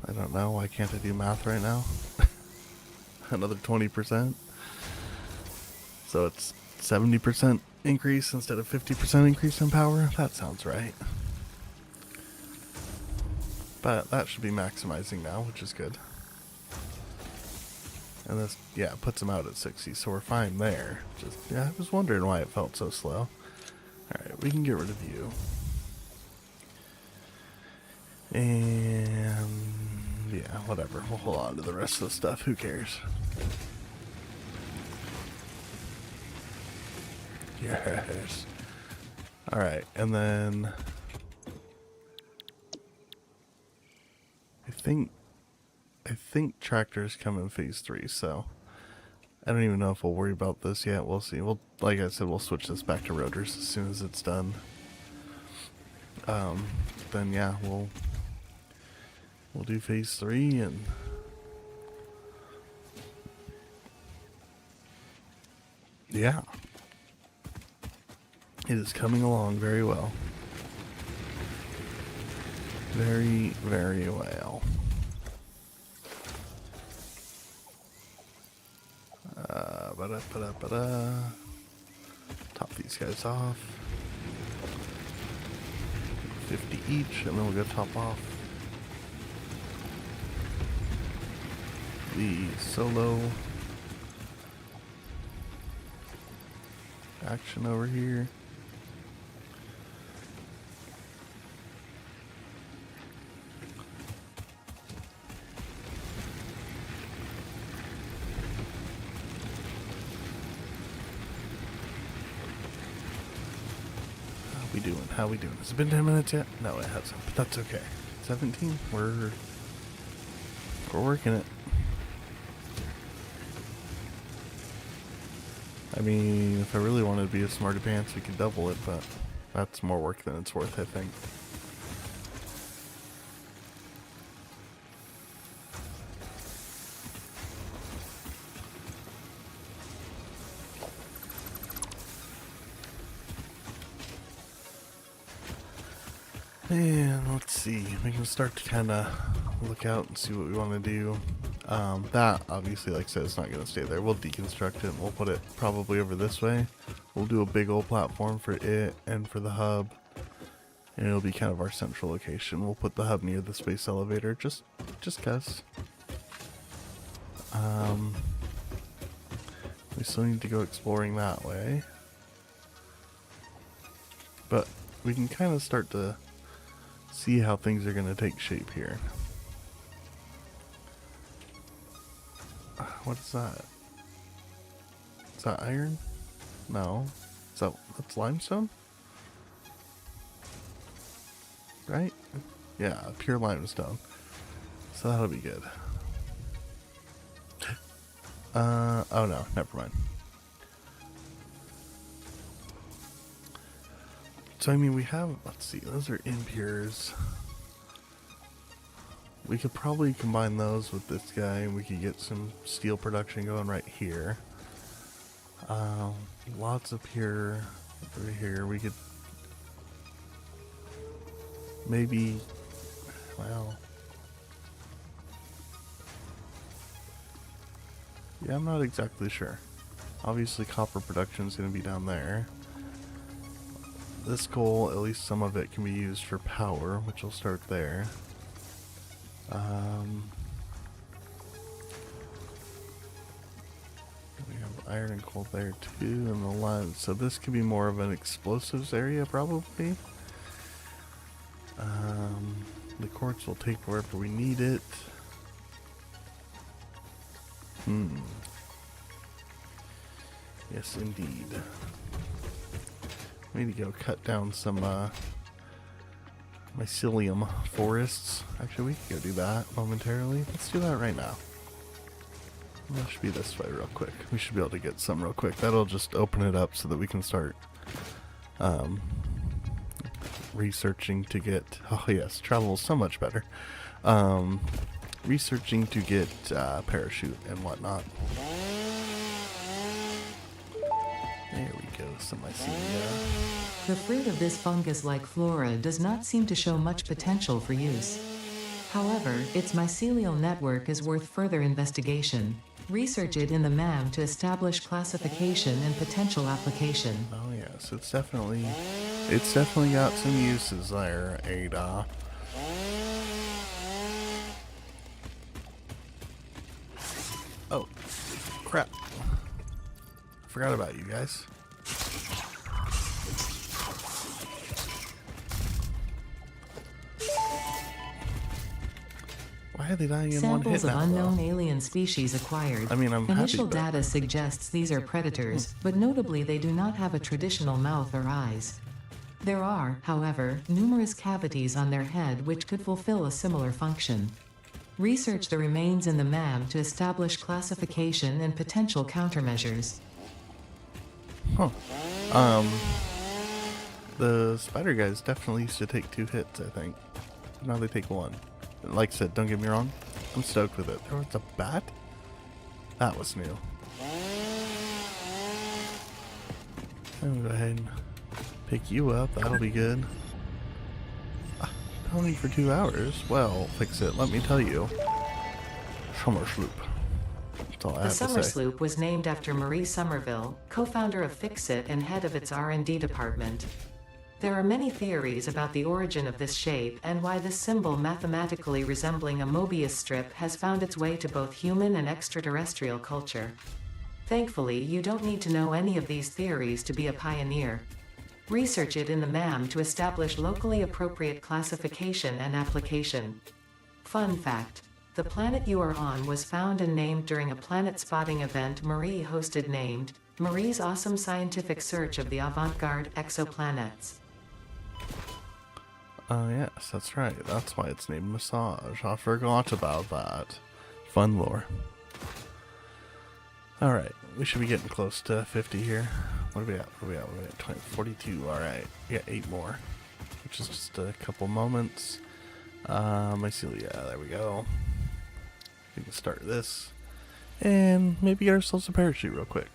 I don't know, why can't I do math right now? Another 20%. So it's 70% increase instead of 50% increase in power. That sounds right. But that should be maximizing now, which is good. And this, yeah, puts them out at 60, so we're fine there. Just, yeah, I was wondering why it felt so slow. Alright, we can get rid of you. And yeah, whatever. We'll hold on to the rest of the stuff. Who cares? Yes. Alright, and then I think tractors come in phase 3, so I don't even know if we'll worry about this yet. We'll see. We'll, like I said, we'll switch this back to rotors as soon as it's done. Then yeah, we'll do phase 3 and yeah. It is coming along very well. Very, very well. Top these guys off. 50 each, and then we'll go top off the solo action over here. How we doing? Has it been 10 minutes yet? No, it hasn't, but that's okay. 17? We're working it. I mean, if I really wanted to be a smarty pants, we could double it, but that's more work than it's worth, I think. And let's see, we can start to kind of look out and see what we want to do. That obviously, like I said, it's not going to stay there. We'll deconstruct it and we'll put it probably over this way. We'll do a big old platform for it and for the hub, and it'll be kind of our central location. We'll put the hub near the space elevator, just cause. We still need to go exploring that way, but we can kind of start to see how things are going to take shape here. What is that? Is that iron? No. That's limestone? Right? Yeah, pure limestone. So that'll be good. Oh no, never mind. So I mean, we have, let's see, those are impures. We could probably combine those with this guy and we could get some steel production going right here. Lots of pure over here. We could maybe, well, yeah, I'm not exactly sure. Obviously copper production is going to be down there. This coal, at least some of it can be used for power, which will start there. We have iron and coal there too, and the lime. So this could be more of an explosives area, probably. The quartz will take wherever we need it. Yes, indeed. We need to go cut down some mycelium forests. Actually, we can go do that momentarily. Let's do that right now. That should be this way real quick. We should be able to get some real quick. That'll just open it up so that we can start researching to get... Oh yes, travel is so much better. Researching to get parachute and whatnot. There we go, some mycelia. The fruit of this fungus-like flora does not seem to show much potential for use. However, its mycelial network is worth further investigation. Research it in the MAM to establish classification and potential application. Oh yes, it's definitely got some uses there, Ada. Oh, crap. Forgot about you guys. Why are they dying in one hit Samples of now, unknown though? alien species acquired. I mean, I'm Initial happy, but... data suggests these are predators, but notably they do not have a traditional mouth or eyes. There are, however, numerous cavities on their head which could fulfill a similar function. Research the remains in the MAM to establish classification and potential countermeasures. Huh. The spider guys definitely used to take 2 hits, I think. Now they take 1. Like I said, don't get me wrong, I'm stoked with it. There was a bat? That was new. I'm gonna go ahead and pick you up, that'll be good. Only for 2 hours? Well, fix it, let me tell you. Summer Sloop. That's all I The have to Summer say. Sloop was named after Marie Somerville, co-founder of Fixit and head of its R&D department. There are many theories about the origin of this shape and why this symbol mathematically resembling a Mobius strip has found its way to both human and extraterrestrial culture. Thankfully, you don't need to know any of these theories to be a pioneer. Research it in the MAM to establish locally appropriate classification and application. Fun fact: the planet you are on was found and named during a planet spotting event Marie hosted named Marie's Awesome Scientific Search of the Avant-Garde Exoplanets. Yes, that's right. That's why it's named Massage. I forgot about that. Fun lore. Alright, we should be getting close to 50 here. What are we at? What are we at? What are we at? 20, 42. Alright, we got 8 more. Which is just a couple moments. Mycelia, there we go. We can start this. And maybe get ourselves a parachute real quick.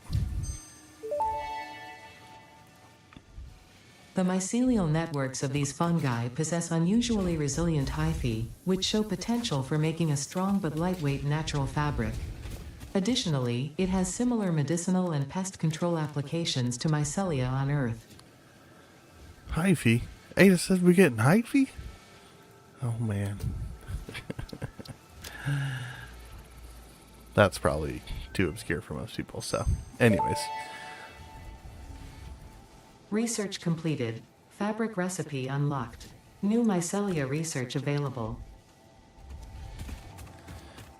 The mycelial networks of these fungi possess unusually resilient hyphae, which show potential for making a strong but lightweight natural fabric. Additionally, it has similar medicinal and pest control applications to mycelia on Earth. Hyphae? Ada says we're getting hyphae? Oh man. That's probably too obscure for most people, so anyways. Research completed. Fabric recipe unlocked. New mycelia research available.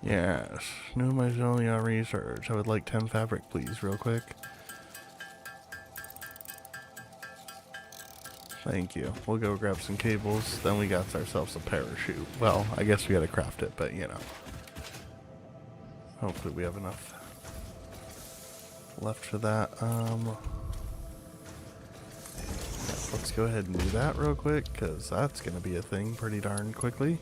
Yes, new mycelia research. I would like 10 fabric, please, real quick. Thank you. We'll go grab some cables, then we got ourselves a parachute. Well, I guess we gotta craft it, but you know. Hopefully we have enough left for that. Let's go ahead and do that real quick, because that's going to be a thing pretty darn quickly.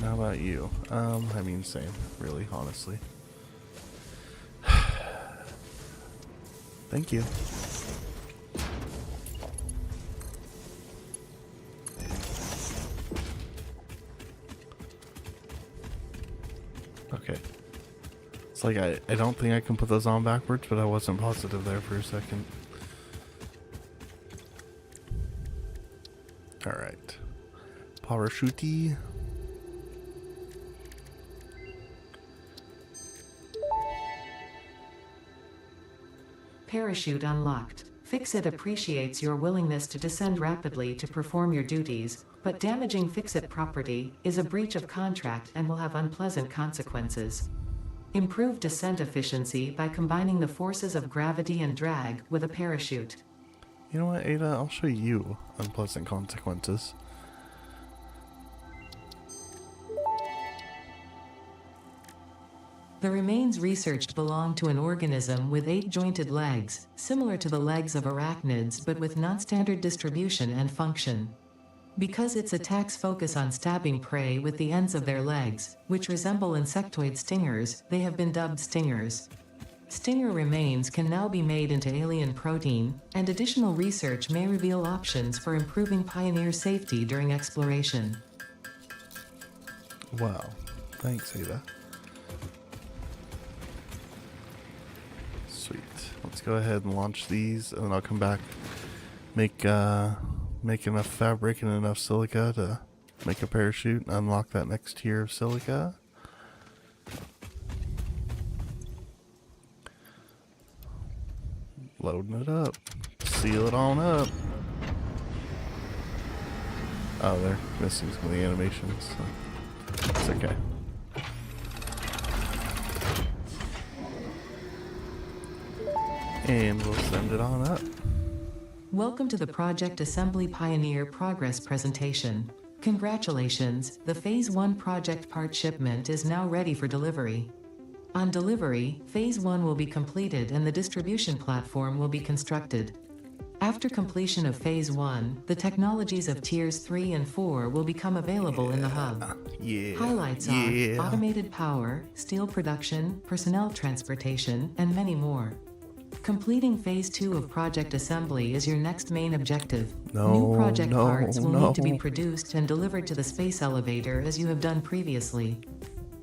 How about you? I mean, same, really, honestly. Thank you. Okay. It's like I don't think I can put those on backwards, but I wasn't positive there for a second. Alright. Parachute. Parachute unlocked. Fixit appreciates your willingness to descend rapidly to perform your duties, but damaging Fixit property is a breach of contract and will have unpleasant consequences. Improve descent efficiency by combining the forces of gravity and drag with a parachute. You know what, Ada? I'll show you unpleasant consequences. The remains researched belong to an organism with 8 jointed legs, similar to the legs of arachnids but with non-standard distribution and function. Because its attacks focus on stabbing prey with the ends of their legs, which resemble insectoid stingers, they have been dubbed stingers. Stinger remains can now be made into alien protein, and additional research may reveal options for improving pioneer safety during exploration. Wow. Thanks, Ada. Sweet. Let's go ahead and launch these, and then I'll come back, make enough fabric and enough silica to make a parachute and unlock that next tier of silica. Loading it up. Seal it on up. Oh, they're missing some of the animations. So it's okay. And we'll send it on up. Welcome to the Project Assembly Pioneer Progress presentation. Congratulations, the Phase 1 project part shipment is now ready for delivery. On delivery, Phase 1 will be completed and the distribution platform will be constructed. After completion of Phase 1, the technologies of Tiers 3 and 4 will become available in the hub. Highlights are automated power, steel production, personnel transportation, and many more. Completing Phase 2 of Project Assembly is your next main objective. New project parts will need to be produced and delivered to the space elevator as you have done previously.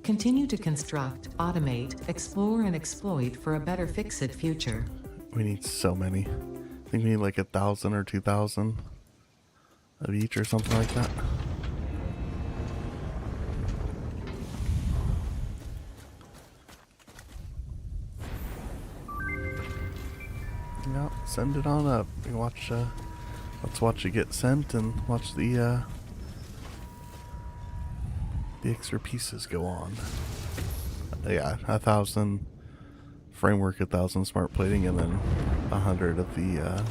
Continue to construct, automate, explore, and exploit for a better fix-it future. We need so many. I think we need like 1,000 or 2,000 of each or something like that. Yeah, send it on up. We watch. Let's watch it get sent and watch the extra pieces go on. Yeah, 1,000 framework, 1,000 smart plating, and then 100 of the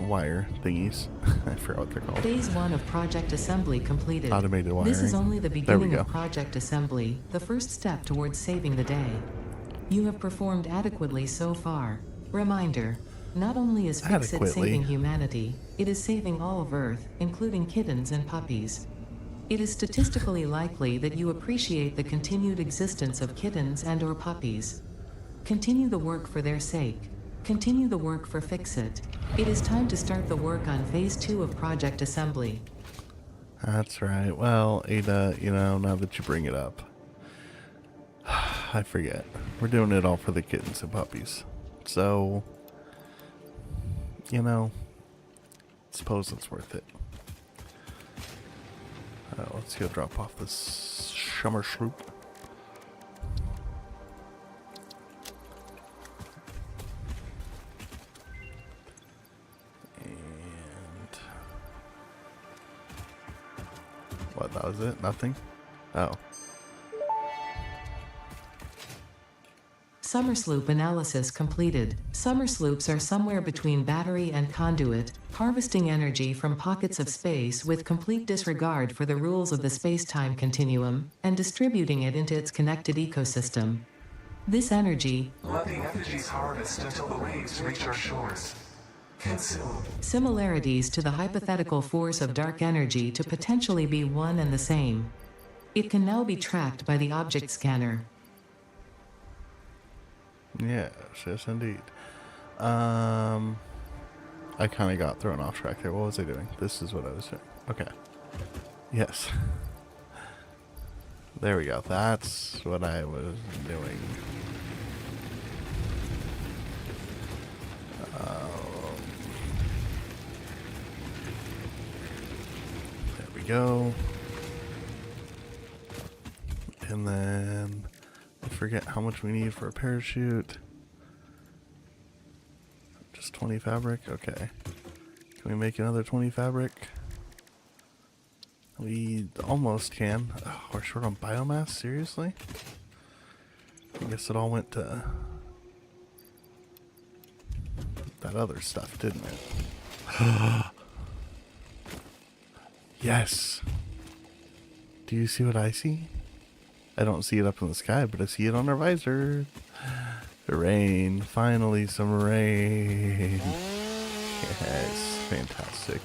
wire thingies. I forgot what they're called. Phase 1 of Project Assembly completed. Automated wiring. This is only the beginning of Project Assembly, the first step towards saving the day. You have performed adequately so far. Reminder, not only is Fix-It saving humanity, it is saving all of Earth, including kittens and puppies. It is statistically likely that you appreciate the continued existence of kittens and or puppies. Continue the work for their sake. Continue the work for Fix-It. It is time to start the work on Phase 2 of Project Assembly. That's right. Well, Ada, you know, now that you bring it up, I forget. We're doing it all for the kittens and puppies. So, you know, suppose it's worth it. Let's go drop off this Shummer Sloop. And what, that was it? Nothing? Oh. Summer sloop analysis completed. Summer sloops are somewhere between battery and conduit, harvesting energy from pockets of space with complete disregard for the rules of the space-time continuum, and distributing it into its connected ecosystem. This energy, Let the effigies harvest until the waves reach our shores. Consume. Similarities to the hypothetical force of dark energy to potentially be one and the same. It can now be tracked by the object scanner. Yes, yes indeed. I kind of got thrown off track there. What was I doing? This is what I was doing. Okay. Yes. There we go. That's what I was doing. There we go. And then I forget how much we need for a parachute. Just 20 fabric? Okay. Can we make another 20 fabric? We almost can. Oh, we're short on biomass? Seriously? I guess it all went to that other stuff, didn't it? Yes! Do you see what I see? I don't see it up in the sky, but I see it on our visor. Rain. Finally some rain. Yes. Fantastic.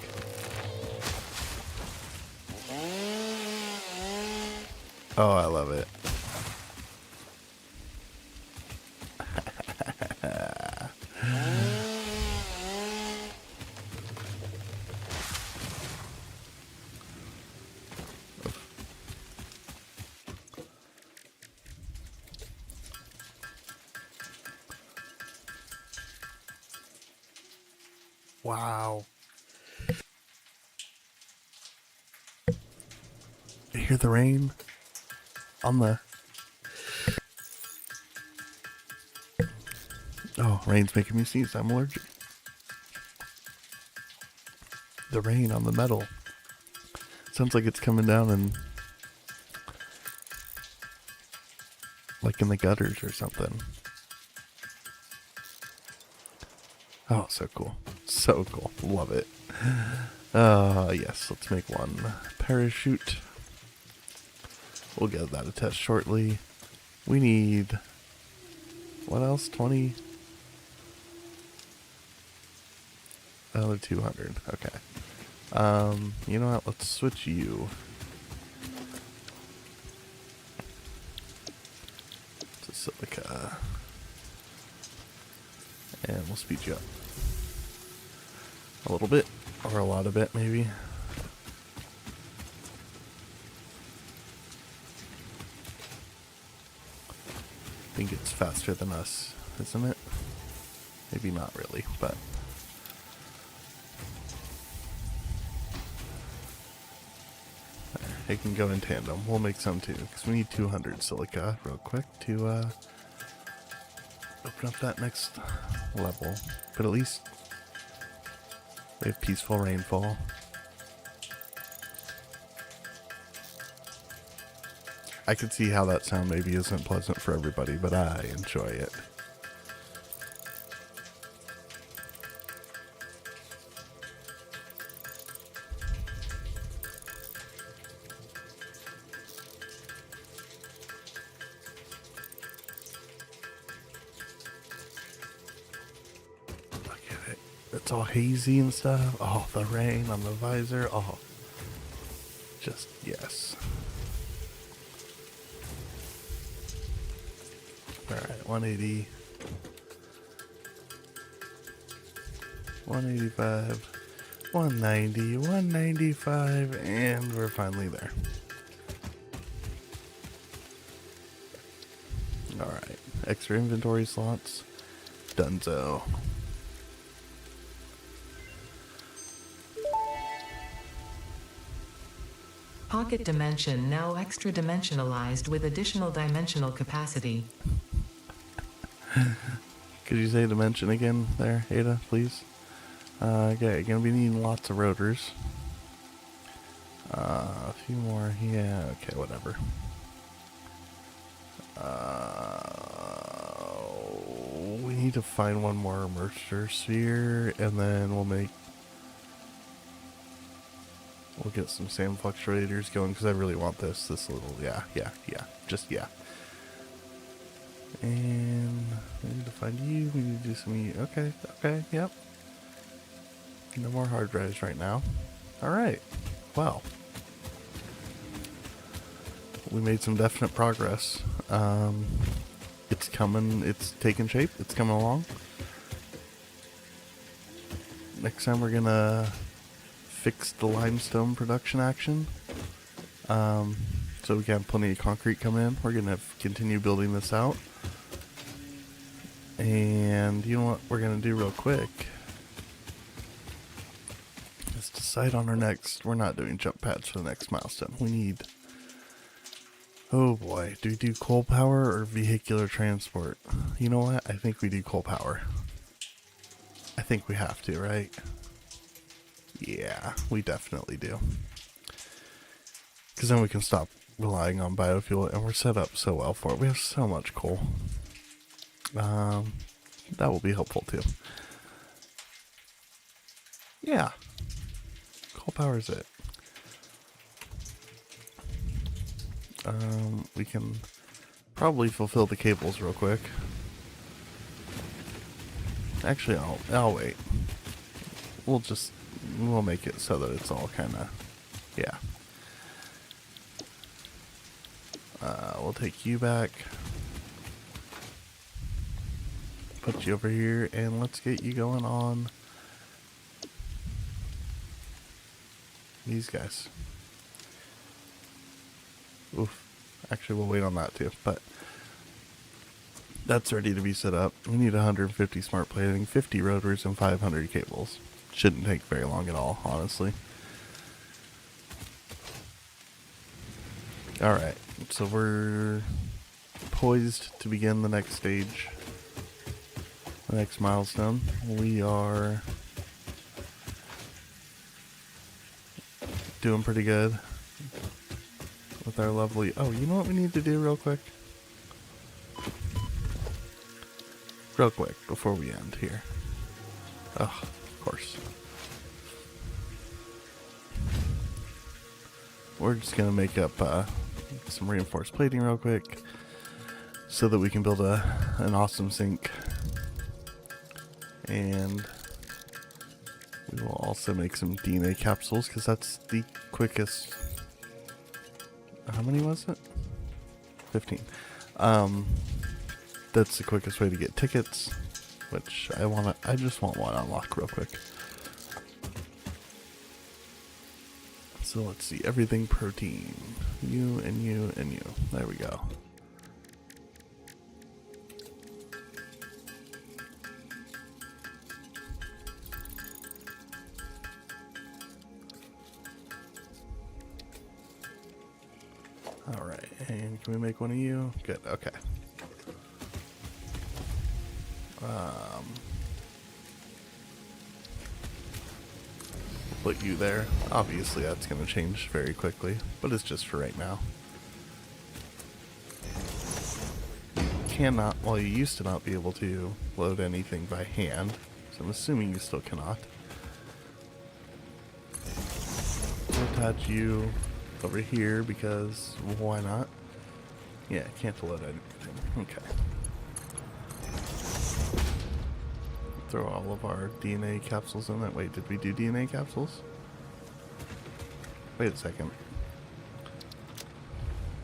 Oh, I love it. Wow. You hear the rain on the... Oh, rain's making me sneeze. I'm allergic. the rain on the metal. Sounds like it's coming down and like in the gutters or something. Oh, so cool. So cool. Love it. Yes, let's make one parachute. We'll get that attached shortly. We need, what else? 20? Another 200. Okay. You know what? Let's switch you to silica. And we'll speed you up a little bit, or a lot of it, maybe. I think it's faster than us, isn't it? Maybe not really, but there, it can go in tandem. We'll make some too, because we need 200 silica real quick to open up that next level. But at least we have peaceful rainfall. I could see how that sound maybe isn't pleasant for everybody, but I enjoy it. Look at it. It's all hazy and stuff. Oh, the rain on the visor. Oh, just yes. Alright, 180, 185, 190, 195, and we're finally there. Alright, extra inventory slots, donezo. Pocket dimension now extra dimensionalized with additional dimensional capacity. Could you say dimension again there, Ada, please? Okay, gonna be needing lots of rotors. A few more, yeah, okay, whatever. We need to find one more immerser sphere, and then we'll get some sand fluctuators going, because I really want this little, yeah, just yeah. And we need to find you, we need to do some, okay, yep. No more hard drives right now. Alright, well. We made some definite progress. It's coming, it's taking shape, it's coming along. Next time we're gonna fix the limestone production action. So we can have plenty of concrete come in. We're gonna continue building this out. And you know what we're gonna do real quick is decide on our next. We're not doing jump pads for the next milestone. We need, oh boy, do we do coal power or vehicular transport? You know what? I think we do coal power. I think we have to, right? Yeah, we definitely do. Because then we can stop relying on biofuel, and we're set up so well for it. We have so much coal. That will be helpful too. Yeah. Coal power is it. We can probably fulfill the cables real quick. Actually, I'll wait. We'll make it so that it's all kind of, yeah. We'll take you back. Put you over here, and let's get you going on these guys. Oof. Actually, we'll wait on that too, but that's ready to be set up. We need 150 smart plating, 50 rotors, and 500 cables. Shouldn't take very long at all, honestly. Alright, so we're poised to begin the next stage. The next milestone. We are doing pretty good with our lovely... Oh, you know what we need to do real quick? Real quick, before we end here. Oh, of course. We're just going to make up some reinforced plating real quick so that we can build an awesome sink. And we will also make some DNA capsules because that's the quickest... How many was it? 15. That's the quickest way to get tickets, which I just want one unlock real quick. So let's see, everything protein. You and you and you. There we go. Alright, and can we make one of you? Good, okay. Put you there. Obviously that's going to change very quickly, but it's just for right now. You cannot, well, you used to not be able to load anything by hand, so I'm assuming you still cannot. We'll attach you over here because why not? Yeah, can't load anything. Okay. Throw all of our DNA capsules in that. Wait, did we do DNA capsules? Wait a second.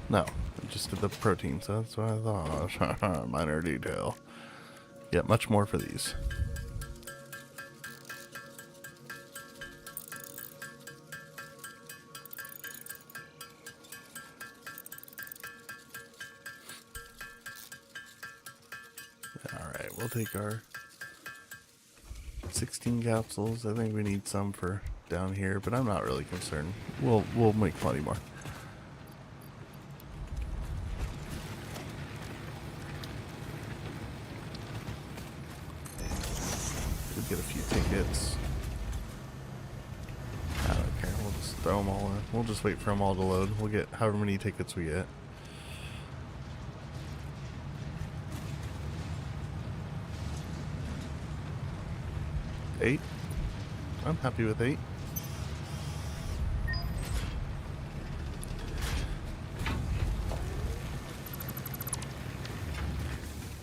No, I just did the protein, so that's what I thought. Minor detail. Yeah, much more for these. Alright, we'll take our 16 capsules. I think we need some for down here, but I'm not really concerned. We'll make plenty more. We'll get a few tickets. I don't care. We'll just throw them all in. We'll just wait for them all to load. We'll get however many tickets we get. Eight. I'm happy with 8.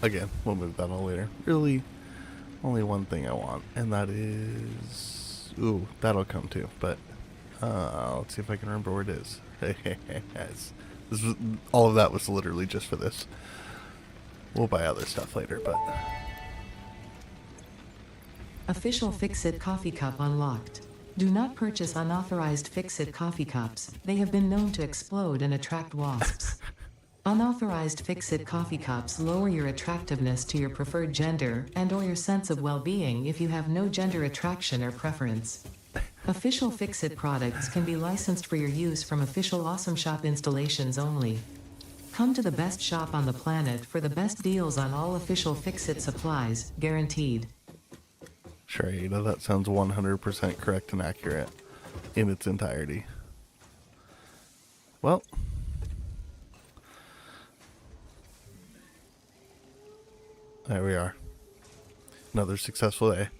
Again, we'll move that all later. Really, only one thing I want, and that is... Ooh, that'll come too, but let's see if I can remember where it is. This was, all of that was literally just for this. We'll buy other stuff later, but... Official Fix-It coffee cup unlocked. Do not purchase unauthorized Fix-It coffee cups. They have been known to explode and attract wasps. Unauthorized Fix-It coffee cups lower your attractiveness to your preferred gender and/or your sense of well-being if you have no gender attraction or preference. Official Fix-It products can be licensed for your use from official Awesome Shop installations only. Come to the best shop on the planet for the best deals on all official Fix-It supplies, guaranteed. Sure, you know, that sounds 100% correct and accurate in its entirety. Well, there we are. Another successful day.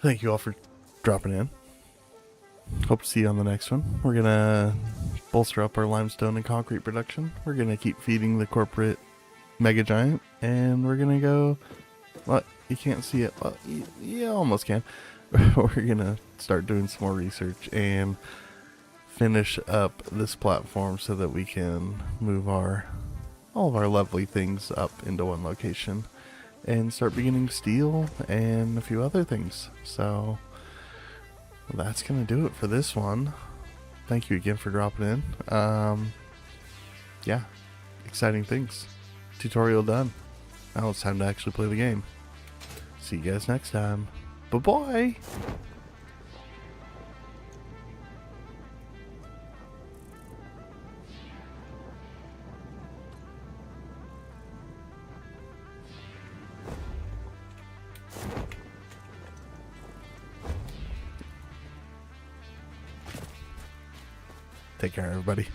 Thank you all for dropping in. Hope to see you on the next one. We're going to bolster up our limestone and concrete production. We're going to keep feeding the corporate mega giant, and we're going to go... What? You can't see it. Well, you almost can. We're going to start doing some more research and finish up this platform so that we can move all of our lovely things up into one location and start beginning steel and a few other things. So that's going to do it for this one. Thank you again for dropping in. Yeah, exciting things. Tutorial done. Now it's time to actually play the game. See you guys next time. Bye-bye. Take care, everybody.